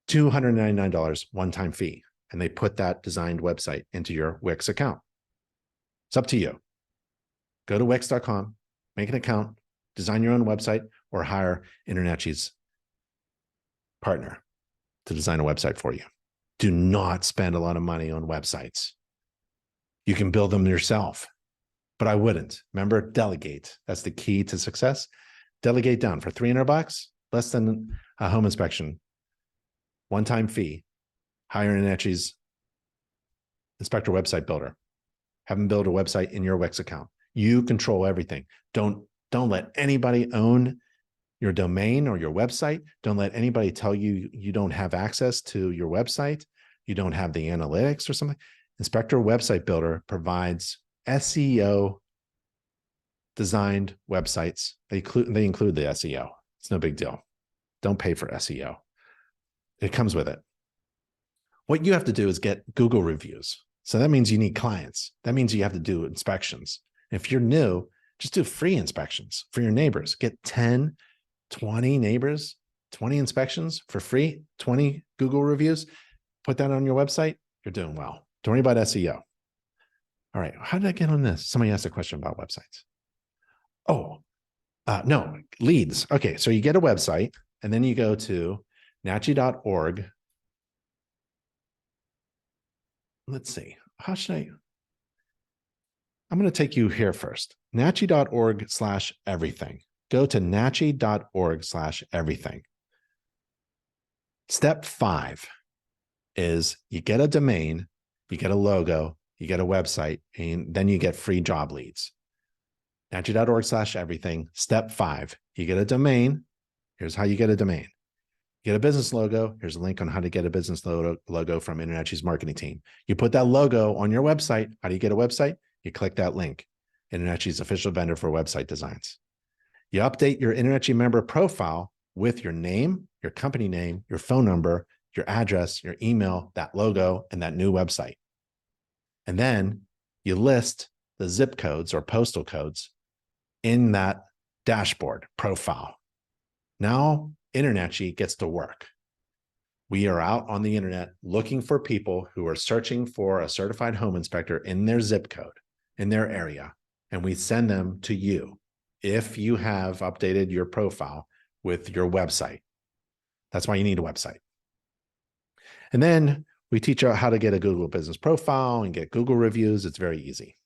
$299 one-time fee, and they put that designed website into your Wix account. It's up to you. Go to Wix.com, make an account, design your own website, or hire InterNACHI's partner to design a website for you. Do not spend a lot of money on websites. You can build them yourself, but I wouldn't. Remember, delegate. That's the key to success. Delegate down for $300, less than a home inspection, one-time fee. Hire InterNACHI's inspector website builder. Have them build a website in your Wix account. You control everything. Don't let anybody own your domain or your website. Don't let anybody tell you you don't have access to your website. You don't have the analytics or something. Inspector Website Builder provides SEO designed websites. They include the SEO. It's no big deal. Don't pay for SEO. It comes with it. What you have to do is get Google reviews. So that means you need clients. That means you have to do inspections. If you're new, just do free inspections for your neighbors. Get 10, 20 neighbors, 20 inspections for free, 20 Google reviews. Put that on your website. You're doing well. Don't worry about SEO. All right. How did I get on this? Somebody asked a question about websites. Oh, no, leads. Okay. So you get a website and then you go to nachi.org. Let's see. How should I'm going to take you here first. nachi.org/everything. Go to nachi.org/everything. Step 5 is you get a domain, you get a logo, you get a website, and then you get free job leads. nachi.org/everything. Step 5, you get a domain. Here's how you get a domain. You get a business logo. Here's a link on how to get a business logo from InterNACHI's marketing team. You put that logo on your website. How do you get a website? You click that link. InterNACHI's official vendor for website designs. You update your InterNACHI member profile with your name, your company name, your phone number, your address, your email, that logo, and that new website. And then you list the zip codes or postal codes in that dashboard profile. Now, InterNACHI gets to work. We are out on the internet looking for people who are searching for a certified home inspector in their zip code, in their area, and we send them to you if you have updated your profile with your website. That's why you need a website. And then we teach you how to get a Google business profile and get Google reviews. It's very easy.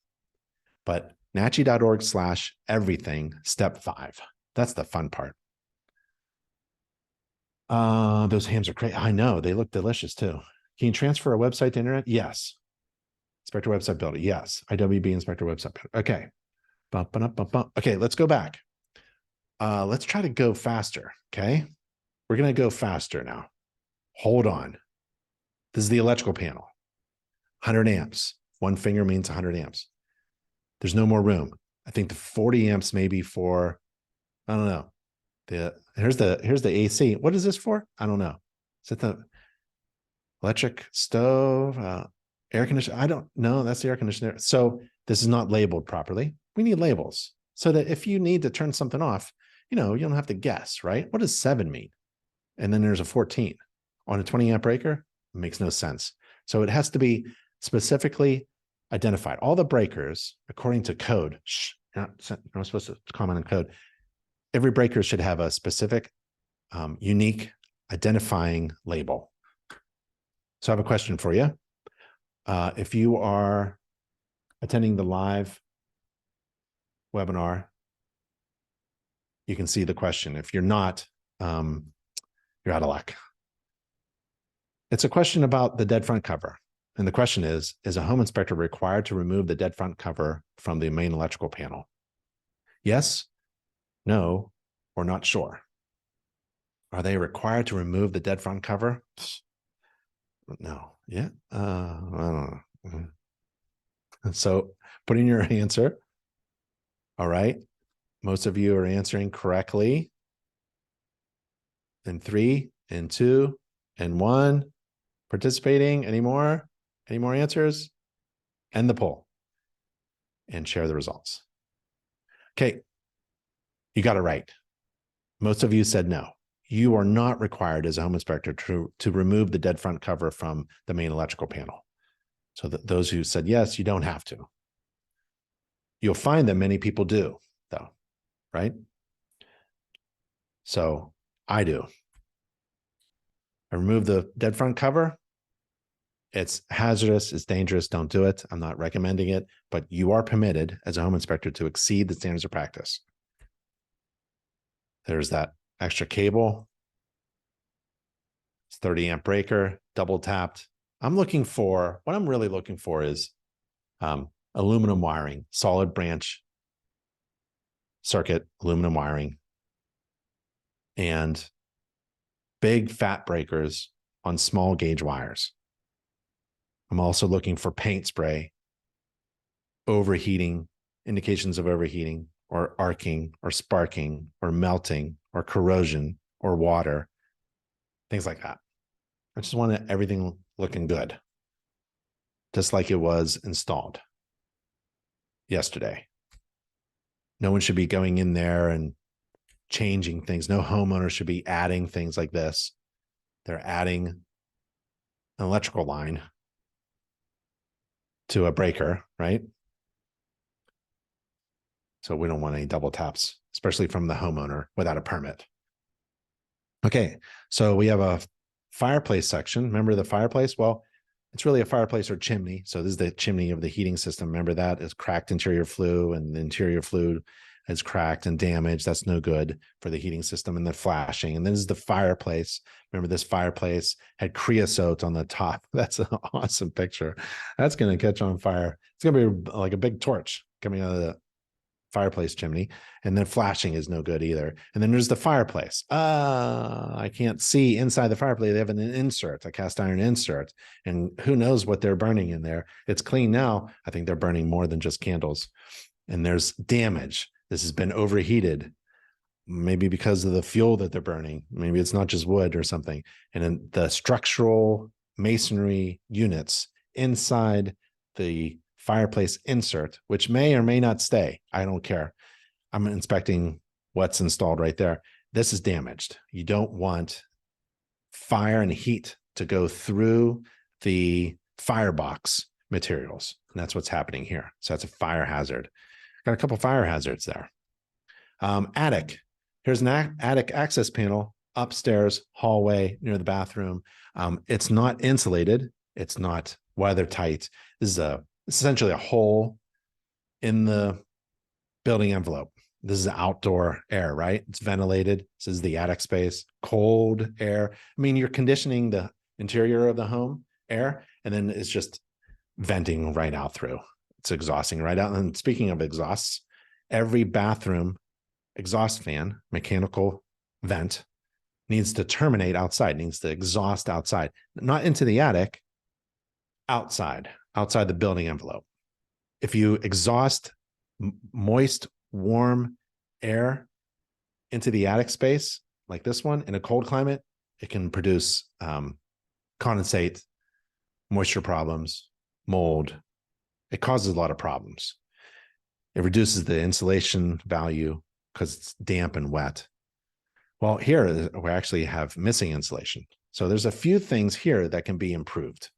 But nachi.org/everything, step 5. That's the fun part. Those hams are great. I know, they look delicious too. Can you transfer a website to internet? Yes. Inspector Website Builder. Yes. IWB Inspector Website Builder. Okay. Okay, let's go back. Let's try to go faster. Okay. We're going to go faster now. Hold on. This is the electrical panel. 100 amps. One finger means 100 amps. There's no more room. I think the 40 amps maybe for, I don't know. Here's the AC. What is this for? I don't know. Is it the electric stove, air conditioner? I don't know. That's the air conditioner. So this is not labeled properly. We need labels so that if you need to turn something off, you don't have to guess, right? What does 7 mean? And then there's a 14 on a 20 amp breaker. It makes no sense. So it has to be specifically identified. All the breakers, according to code, you're not supposed to comment on code. Every breaker should have a specific, unique identifying label. So I have a question for you. If you are attending the live webinar, you can see the question. If you're not, you're out of luck. It's a question about the dead front cover. And the question is a home inspector required to remove the dead front cover from the main electrical panel? Yes, no, or not sure. Are they required to remove the dead front cover? No. Yeah. I don't know. So put in your answer. All right. Most of you are answering correctly. And 3 and 2 and 1 participating. Any more answers? End the poll and share the results. Okay. You got it right. Most of you said no. You are not required as a home inspector to remove the dead front cover from the main electrical panel. So those who said yes, you don't have to. You'll find that many people do, though, right? So I do. I remove the dead front cover. It's hazardous, it's dangerous, don't do it. I'm not recommending it, but you are permitted as a home inspector to exceed the standards of practice. There's that extra cable. It's 30 amp breaker, double tapped. What I'm really looking for is aluminum wiring, solid branch circuit, aluminum wiring, and big fat breakers on small gauge wires. I'm also looking for paint spray, overheating, indications of overheating, or arcing, or sparking, or melting, or corrosion, or water, things like that. I just want everything looking good, just like it was installed yesterday. No one should be going in there and changing things. No homeowner should be adding things like this. They're adding an electrical line to a breaker, right? So we don't want any double taps, especially from the homeowner without a permit. Okay, so we have a fireplace section. Remember the fireplace? Well, it's really a fireplace or chimney. So this is the chimney of the heating system. Remember that is cracked interior flue, and the interior flue is cracked and damaged. That's no good for the heating system, and the flashing. And this is the fireplace. Remember, this fireplace had creosote on the top. That's an awesome picture. That's going to catch on fire. It's going to be like a big torch coming out of the fireplace chimney. And then flashing is no good either. And then there's the fireplace. I can't see inside the fireplace. They have an insert, a cast iron insert, and who knows what they're burning in there. It's clean now. I think they're burning more than just candles. And there's damage. This has been overheated, maybe because of the fuel that they're burning. Maybe it's not just wood or something. And then the structural masonry units inside the fireplace insert, which may or may not stay. I don't care. I'm inspecting what's installed right there. This is damaged. You don't want fire and heat to go through the firebox materials. And that's what's happening here. So that's a fire hazard. Got a couple fire hazards there. Attic. Here's an attic access panel upstairs, hallway near the bathroom. It's not insulated. It's not weather tight. This is essentially a hole in the building envelope. This is outdoor air, right? It's ventilated. This is the attic space, cold air. I mean, you're conditioning the interior of the home air, and then it's just venting right out through. It's exhausting right out. And speaking of exhausts, every bathroom exhaust fan, mechanical vent, needs to terminate outside, needs to exhaust outside, not into the attic, outside the building envelope. If you exhaust moist, warm air into the attic space, like this one, in a cold climate, it can produce condensate, moisture problems, mold. It causes a lot of problems. It reduces the insulation value because it's damp and wet. Well, here we actually have missing insulation. So there's a few things here that can be improved.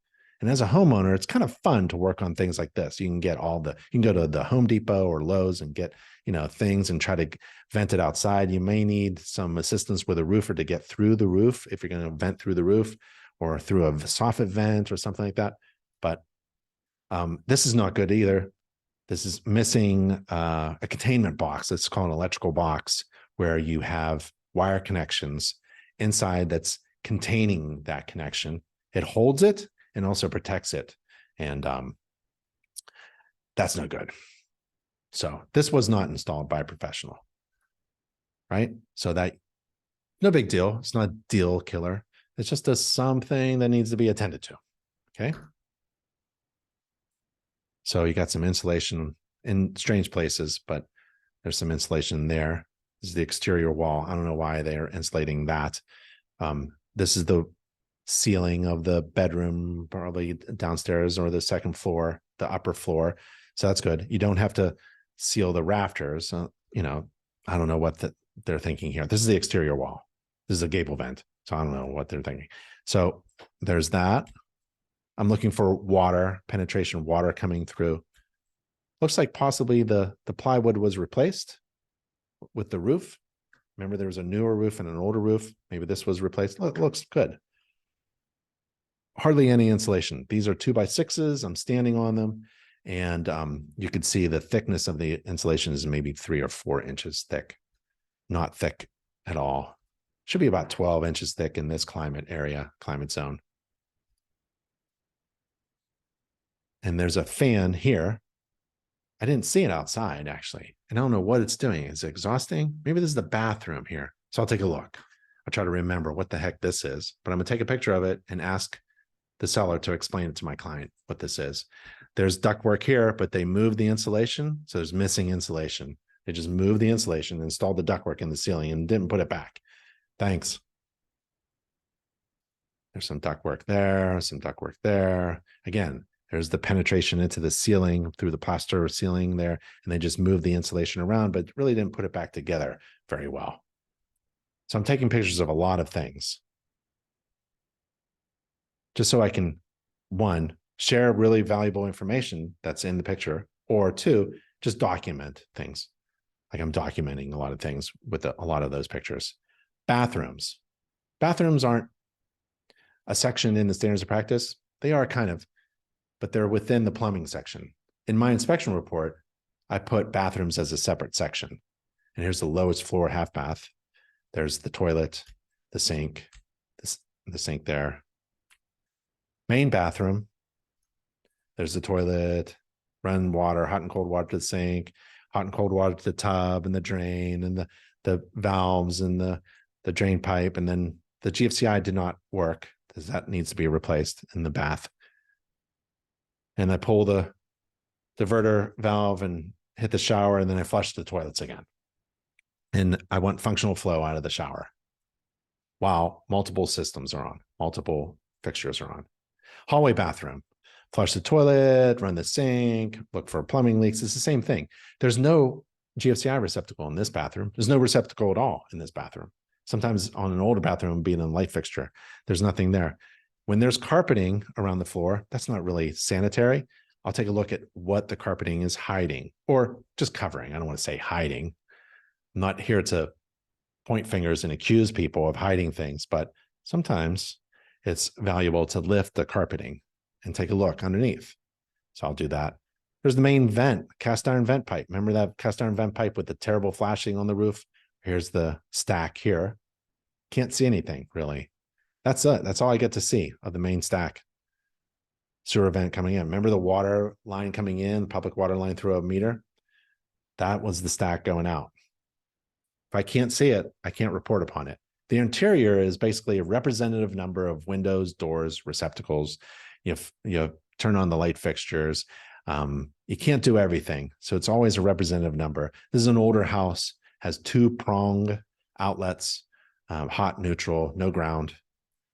And as a homeowner, it's kind of fun to work on things like this. You can get you can go to the Home Depot or Lowe's and get, things and try to vent it outside. You may need some assistance with a roofer to get through the roof if you're going to vent through the roof or through a soffit vent or something like that. But this is not good either. This is missing a containment box. It's called an electrical box, where you have wire connections inside that's containing that connection. It holds it and also protects it. And that's no good. So this was not installed by a professional, right? So that, no big deal. It's not a deal killer. It's just something that needs to be attended to, okay? So you got some insulation in strange places, but There's some insulation there. This is the exterior wall. I don't know why they're insulating that. This is the ceiling of the bedroom, probably downstairs or the second floor, the upper floor. So that's good. You don't have to seal the rafters. You know, I don't know what they're thinking here. This is the exterior wall. This is a gable vent. So I don't know what they're thinking. So there's that. I'm looking for water, penetration water coming through. Looks like possibly the plywood was replaced with the roof. Remember, there was a newer roof and an older roof. Maybe this was replaced. Look, looks good. Hardly any insulation. These are 2x6s. I'm standing on them. And you could see the thickness of the insulation is maybe 3 or 4 inches thick. Not thick at all. Should be about 12 inches thick in this climate zone. And there's a fan here. I didn't see it outside, actually. I don't know what it's doing. Is it exhausting? Maybe this is the bathroom here. So I'll take a look. I'll try to remember what the heck this is. But I'm going to take a picture of it and ask the seller to explain it to my client what this is. There's ductwork here, but they moved the insulation. So there's missing insulation. They just moved the insulation, installed the ductwork in the ceiling, and didn't put it back. Thanks. There's some ductwork there, some ductwork there. Again, there's the penetration into the ceiling through the plaster ceiling there, and they just moved the insulation around, but really didn't put it back together very well. So I'm taking pictures of a lot of things, just so I can, 1, share really valuable information that's in the picture, or 2, just document things. Like I'm documenting a lot of things with a lot of those pictures. Bathrooms. Bathrooms aren't a section in the standards of practice. They are kind of, but they're within the plumbing section. In my inspection report, I put bathrooms as a separate section. And here's the lowest floor half bath. There's the toilet, the sink, the sink there. Main bathroom. There's the toilet, run water, hot and cold water to the sink, hot and cold water to the tub and the drain and the valves and the drain pipe. And then the GFCI did not work because that needs to be replaced in the bath. And I pull the diverter valve and hit the shower, and then I flush the toilets again. And I want functional flow out of the shower while multiple systems are on, multiple fixtures are on. Hallway bathroom, flush the toilet, run the sink, look for plumbing leaks. It's the same thing. There's no GFCI receptacle in this bathroom. There's no receptacle at all in this bathroom. Sometimes on an older bathroom, being a light fixture, there's nothing there. When there's carpeting around the floor, that's not really sanitary. I'll take a look at what the carpeting is hiding or just covering. I don't want to say hiding. I'm not here to point fingers and accuse people of hiding things, but sometimes it's valuable to lift the carpeting and take a look underneath. So I'll do that. There's the main vent, cast iron vent pipe. Remember that cast iron vent pipe with the terrible flashing on the roof? Here's the stack here. Can't see anything really. That's it. That's all I get to see of the main stack. Sewer vent coming in. Remember the water line coming in, public water line through a meter? That was the stack going out. If I can't see it, I can't report upon it. The interior is basically a representative number of windows, doors, receptacles. You turn on the light fixtures. You can't do everything. So it's always a representative number. This is an older house, has 2-prong outlets, hot, neutral, no ground,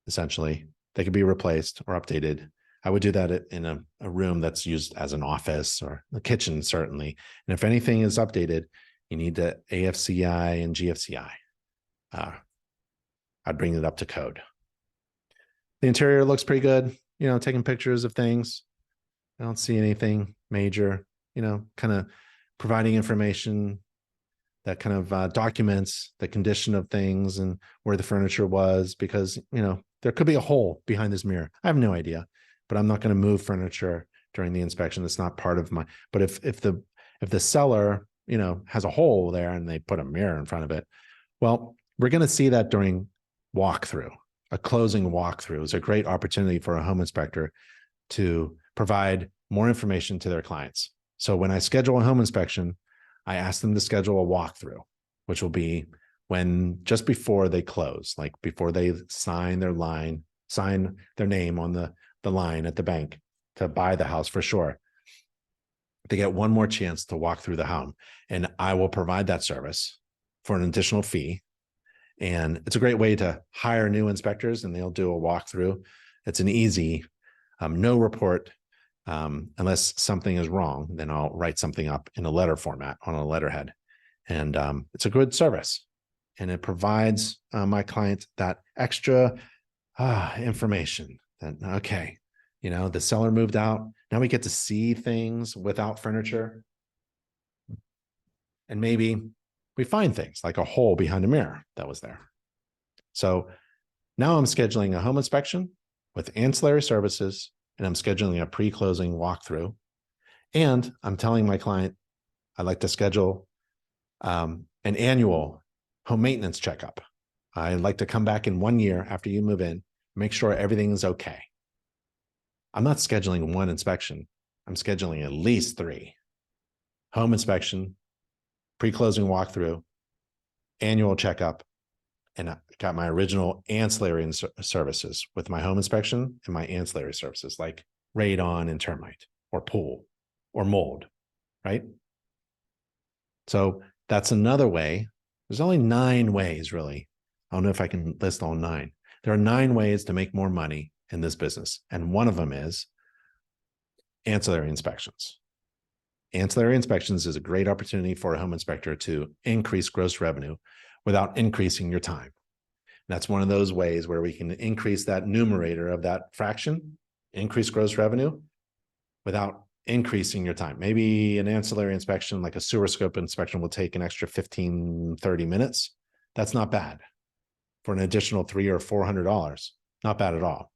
essentially. They could be replaced or updated. I would do that in a room that's used as an office or the kitchen, certainly. And if anything is updated, you need the AFCI and GFCI. I'd bring it up to code. The interior looks pretty good. Taking pictures of things. I don't see anything major, kind of providing information that kind of documents the condition of things and where the furniture was, because, there could be a hole behind this mirror. I have no idea, but I'm not going to move furniture during the inspection. It's not part of my, but if the seller, has a hole there and they put a mirror in front of it, well, we're going to see that during walkthrough. A closing walkthrough is a great opportunity for a home inspector to provide more information to their clients. So when I schedule a home inspection, I ask them to schedule a walkthrough, which will be just before they close, like before they sign their name on the line at the bank to buy the house for sure. they get one more chance to walk through the home, and I will provide that service for an additional fee. And it's a great way to hire new inspectors, and they'll do a walkthrough. It's an easy, no report. Unless something is wrong, then I'll write something up in a letter format on a letterhead. And it's a good service. And it provides my client that extra information that, okay, you know, the seller moved out. Now we get to see things without furniture. And maybe we find things like a hole behind a mirror that was there. So now I'm scheduling a home inspection with ancillary services, and I'm scheduling a pre-closing walkthrough. And I'm telling my client I'd like to schedule an annual home maintenance checkup. I'd like to come back in 1 year after you move in, make sure everything is okay. I'm not scheduling one inspection. I'm scheduling at least 3. Home inspection, pre-closing walkthrough, annual checkup, and I got my original ancillary services with my home inspection and my ancillary services like radon and termite or pool or mold, right? So that's another way. There's only 9 ways, really. I don't know if I can list all 9. There are 9 ways to make more money in this business. And one of them is ancillary inspections. Ancillary inspections is a great opportunity for a home inspector to increase gross revenue without increasing your time. That's one of those ways where we can increase that numerator of that fraction, increase gross revenue without increasing your time. Maybe an ancillary inspection, like a sewer scope inspection, will take an extra 15, 30 minutes. That's not bad. For an additional $300 or $400, not bad at all.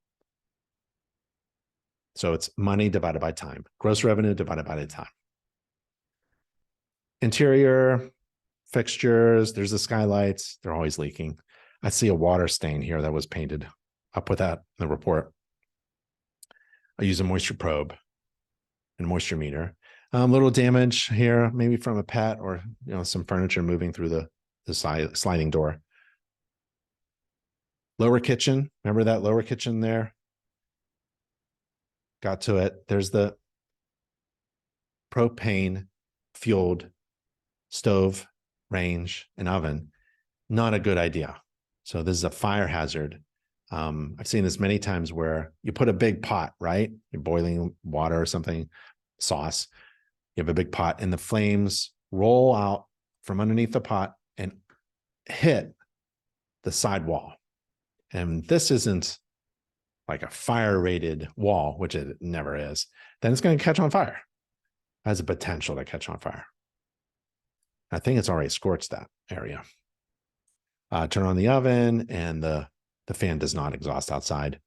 So it's money divided by time, gross revenue divided by the time. Interior fixtures, there's the skylights, they're always leaking. I see a water stain here that was painted. I'll put that in the report. I use a moisture probe and moisture meter. Little damage here, maybe from a pet or some furniture moving through the sliding door. Lower kitchen, remember that lower kitchen there? Got to it. There's the propane fueled stove, range, and oven. Not a good idea. So this is a fire hazard. I've seen this many times where you put a big pot, right? You're boiling water or something, sauce. You have a big pot and the flames roll out from underneath the pot and hit the side wall. And this isn't like a fire rated wall, which it never is. Then it's going to catch on fire. It has a potential to catch on fire. I think it's already scorched that area. Turn on the oven, and the fan does not exhaust outside,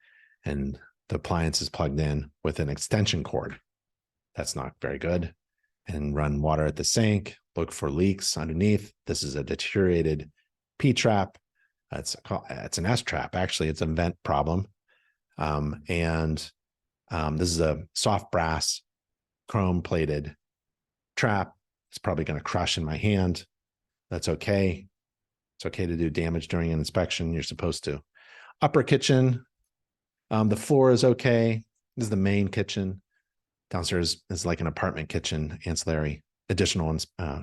and the appliance is plugged in with an extension cord. That's not very good. And run water at the sink, look for leaks underneath. This is a deteriorated P-trap. It's an S-trap, actually. It's a vent problem. This is a soft brass, chrome-plated trap. It's probably going to crush in my hand. That's okay. It's okay to do damage during an inspection. You're supposed to. Upper kitchen. The floor is okay. This is the main kitchen. Downstairs is like an apartment kitchen, ancillary, additional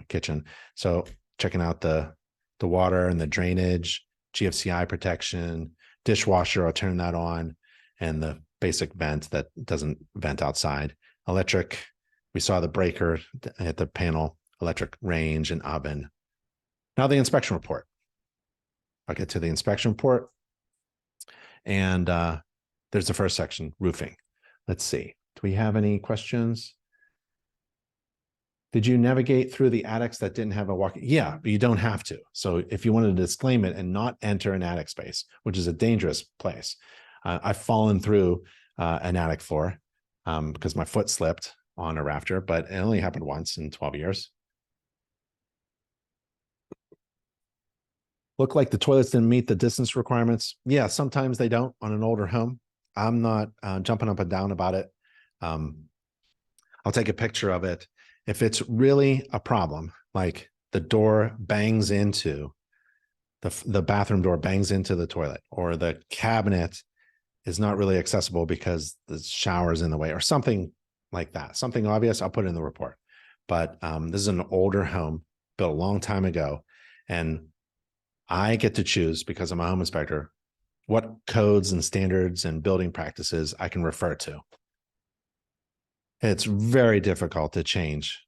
kitchen. So checking out the water and the drainage, GFCI protection, dishwasher, I'll turn that on, and the basic vent that doesn't vent outside. Electric, we saw the breaker at the panel, electric range and oven. Now the inspection report. I'll get to the inspection report. And there's the first section, roofing. Let's see. Do we have any questions? Did you navigate through the attics that didn't have a walk? Yeah, but you don't have to. So if you wanted to disclaim it and not enter an attic space, which is a dangerous place. I've fallen through an attic floor because my foot slipped on a rafter, but it only happened once in 12 years. Look like the toilets didn't meet the distance requirements. Yeah, sometimes they don't on an older home. I'm not jumping up and down about it. I'll take a picture of it. If it's really a problem, like the door bangs into, the bathroom door bangs into the toilet, or the cabinet is not really accessible because the shower's in the way, or something like that, something obvious, I'll put it in the report. but this is an older home built a long time ago. And I get to choose, because I'm a home inspector, what codes and standards and building practices I can refer to. It's very difficult to change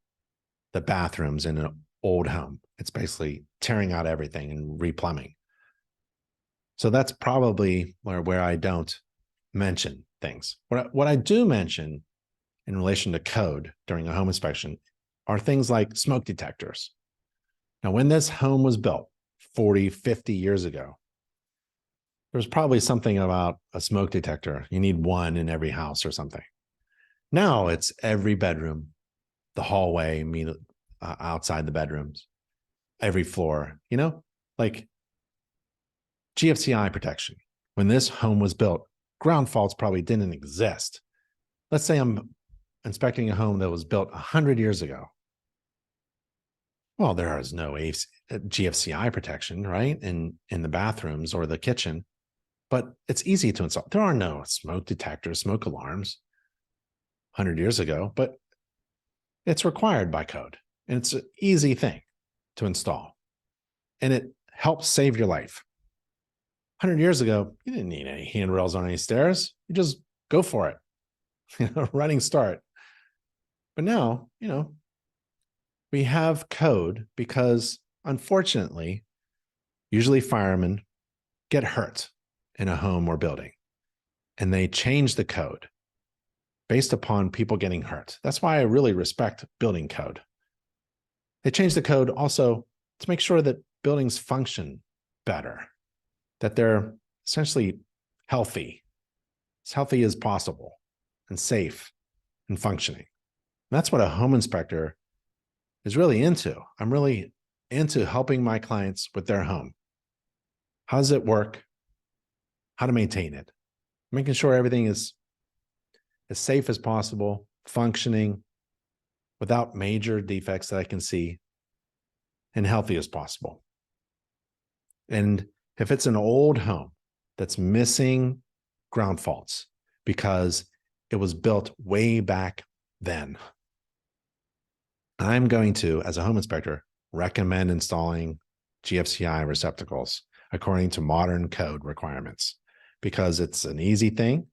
the bathrooms in an old home. It's basically tearing out everything and replumbing. So that's probably where I don't mention things. What I do mention in relation to code during a home inspection are things like smoke detectors. Now, when this home was built 40, 50 years ago, there was probably something about a smoke detector. You need one in every house or something. Now it's every bedroom, the hallway, outside the bedrooms, every floor, like GFCI protection. When this home was built, ground faults probably didn't exist. Let's say I'm inspecting a home that was built 100 years ago. Well, there is no GFCI protection, right, in the bathrooms or the kitchen, but it's easy to install. There are no smoke detectors, smoke alarms 100 years ago, but it's required by code. And it's an easy thing to install. And it helps save your life. 100 years ago, you didn't need any handrails on any stairs. You just go for it, running start. But now, we have code because, unfortunately, usually firemen get hurt in a home or building, and they change the code based upon people getting hurt. That's why I really respect building code. They change the code also to make sure that buildings function better, that they're essentially healthy, as healthy as possible, and safe and functioning. And that's what a home inspector is really into. I'm really into helping my clients with their home. How does it work? How to maintain it? Making sure everything is as safe as possible, functioning without major defects that I can see, and healthy as possible. And if it's an old home that's missing ground faults because it was built way back then, I'm going to, as a home inspector, recommend installing GFCI receptacles according to modern code requirements, because it's an easy thing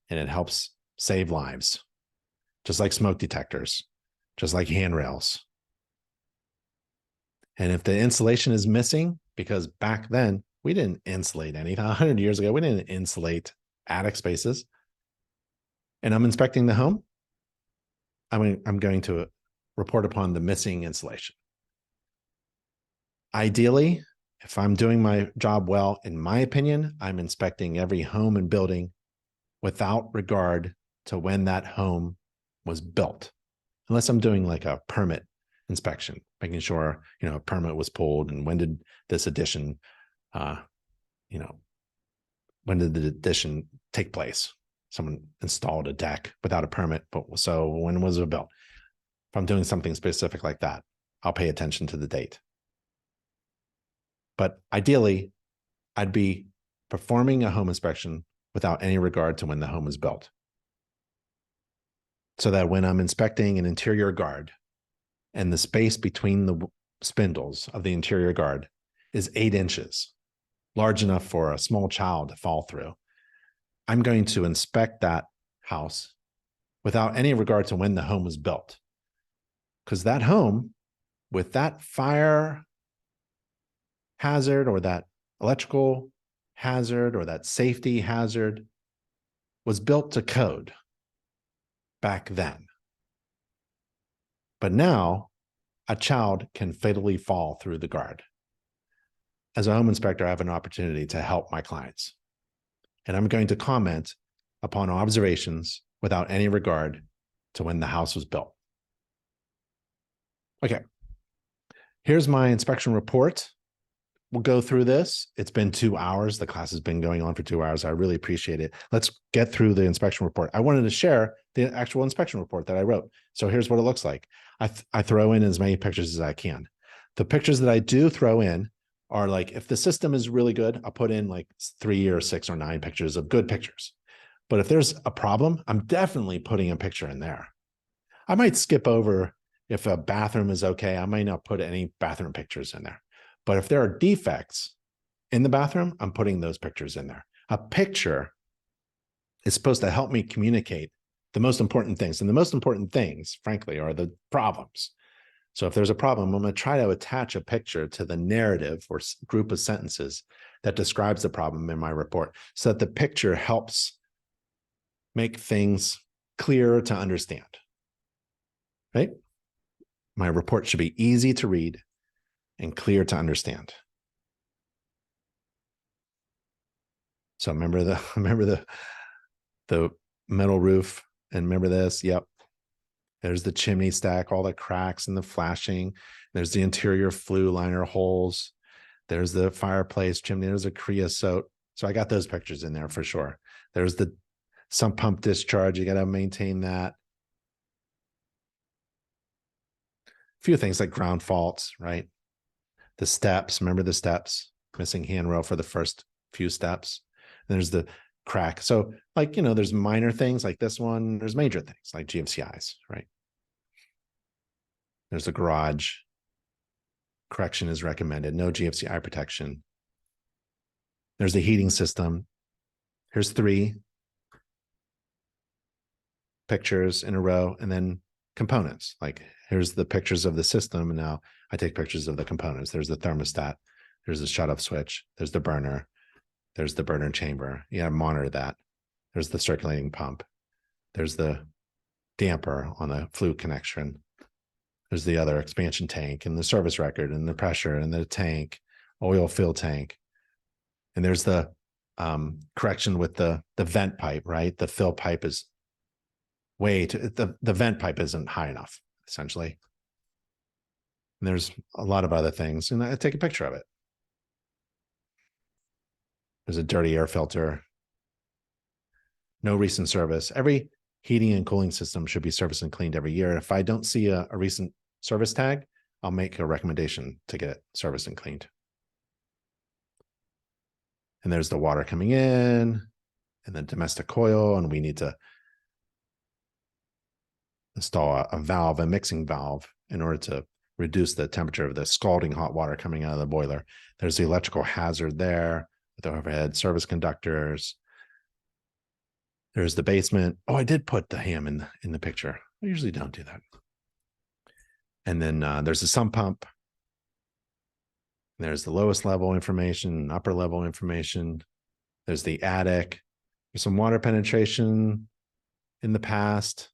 and it helps save lives, just like smoke detectors, just like handrails. And if the insulation is missing, because back then we didn't insulate anything, 100 years ago, we didn't insulate attic spaces, and I'm inspecting the home, I'm going to report upon the missing insulation. Ideally, if I'm doing my job well, in my opinion, I'm inspecting every home and building without regard to when that home was built, unless I'm doing like a permit inspection, making sure, a permit was pulled and when did this addition, when did the addition take place? Someone installed a deck without a permit, but so when was it built? If I'm doing something specific like that, I'll pay attention to the date. But ideally, I'd be performing a home inspection without any regard to when the home was built, so that when I'm inspecting an interior guard and the space between the spindles of the interior guard is 8 inches, large enough for a small child to fall through, I'm going to inspect that house without any regard to when the home was built. Because that home, with that fire hazard or that electrical hazard or that safety hazard, was built to code back then. But now a child can fatally fall through the guard. As a home inspector, I have an opportunity to help my clients, and I'm going to comment upon observations without any regard to when the house was built. Okay, here's my inspection report. We'll go through this. It's been 2 hours. The class has been going on for 2 hours. I really appreciate it. Let's get through the inspection report. I wanted to share the actual inspection report that I wrote. So here's what it looks like. I throw in as many pictures as I can. The pictures that I do throw in are like, if the system is really good, I'll put in like 3 or 6 or 9 pictures of good pictures. But if there's a problem, I'm definitely putting a picture in there. I might skip over If a bathroom is okay, I might not put any bathroom pictures in there. But if there are defects in the bathroom, I'm putting those pictures in there. A picture is supposed to help me communicate the most important things. And the most important things, frankly, are the problems. So if there's a problem, I'm going to try to attach a picture to the narrative or group of sentences that describes the problem in my report, so that the picture helps make things clearer to understand, right? My report should be easy to read and clear to understand. So remember the metal roof, and remember this. Yep. There's the chimney stack, all the cracks and the flashing. There's the interior flue liner holes. There's the fireplace chimney. There's a creosote. So I got those pictures in there for sure. There's the sump pump discharge. You got to maintain that. A few things like ground faults, right? The steps, remember the steps, missing handrail for the first few steps. And there's the crack. So like, there's minor things like this one. There's major things like GFCIs, right? There's the garage. Correction is recommended. No GFCI protection. There's the heating system. Here's 3 pictures in a row, and then components. Like here's the pictures of the system, and now I take pictures of the components. There's the thermostat. There's the shut-off switch. There's the burner. There's the burner chamber. You gotta monitor that. There's the circulating pump. There's the damper on the flue connection. There's the other expansion tank and the service record and the pressure and the tank, oil fill tank. And there's the correction with the vent pipe, right? The fill pipe is the vent pipe isn't high enough, essentially. And there's a lot of other things, and I take a picture of it. There's a dirty air filter. No recent service. Every heating and cooling system should be serviced and cleaned every year. If I don't see a recent service tag, I'll make a recommendation to get it serviced and cleaned. And there's the water coming in and the domestic coil, and we need to install a valve, a mixing valve, in order to reduce the temperature of the scalding hot water coming out of the boiler. There's the electrical hazard there with the overhead service conductors. There's the basement. Oh, I did put the ham in the picture. I usually don't do that. And then there's the sump pump. There's the lowest level information, upper level information. There's the attic. There's some water penetration in the past.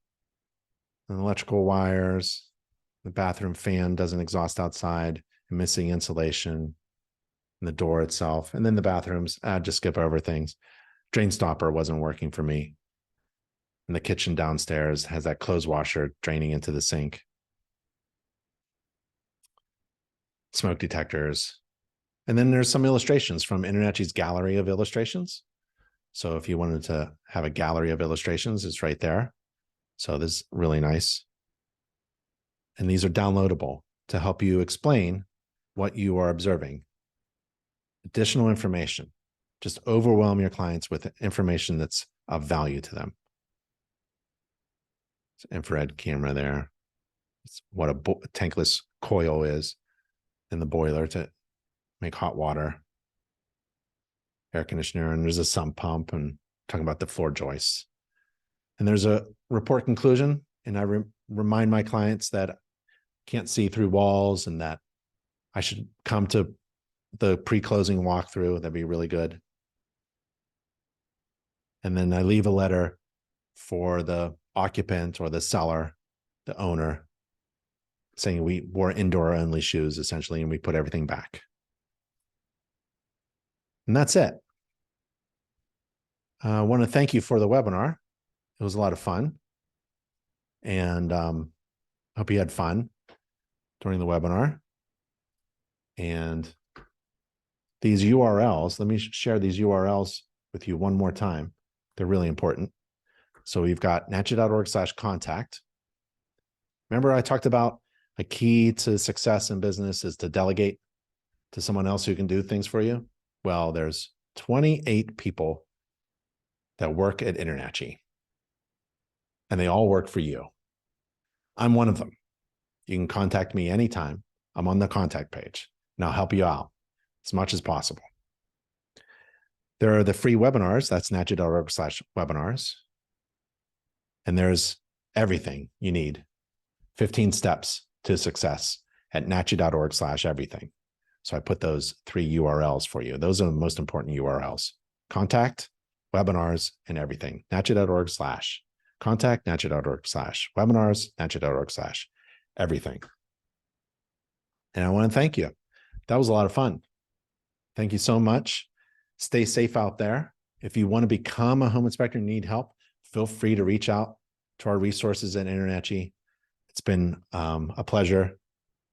And electrical wires. The bathroom fan doesn't exhaust outside, and missing insulation, and the door itself. And then the bathrooms, just skip over things. Drain stopper wasn't working for me. And the kitchen downstairs has that clothes washer draining into the sink. Smoke detectors. And then there's some illustrations from InterNACHI's gallery of illustrations. So if you wanted to have a gallery of illustrations, it's right there. So this is really nice. And these are downloadable to help you explain what you are observing. Additional information. Just overwhelm your clients with information that's of value to them. It's an infrared camera there. It's what a tankless coil is in the boiler to make hot water. Air conditioner, and there's a sump pump, and talking about the floor joists. And there's a report conclusion, and I remind my clients that I can't see through walls and that I should come to the pre-closing walkthrough. That'd be really good. And then I leave a letter for the occupant or the seller, the owner, saying we wore indoor only shoes essentially, and we put everything back. And that's it. I want to thank you for the webinar. It was a lot of fun. And hope you had fun during the webinar. And these URLs, let me share these URLs with you one more time. They're really important. So we've got nachi.org/contact. Remember I talked about a key to success in business is to delegate to someone else who can do things for you? Well, there's 28 people that work at InterNACHI, and they all work for you. I'm one of them. You can contact me anytime. I'm on the contact page, and I'll help you out as much as possible. There are the free webinars. That's nachi.org/webinars. And there's everything you need. 15 steps to success at nachi.org/everything. So I put those 3 URLs for you. Those are the most important URLs. Contact, webinars, and everything. nachi.org/contact, nachi.org/webinars, nachi.org/everything. And I want to thank you. That was a lot of fun. Thank you so much. Stay safe out there. If you want to become a home inspector and need help, feel free to reach out to our resources at InterNACHI. It's been a pleasure.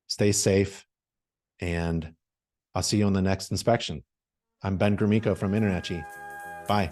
Stay safe, and I'll see you on the next inspection. I'm Ben Gromicko from InterNACHI. Bye.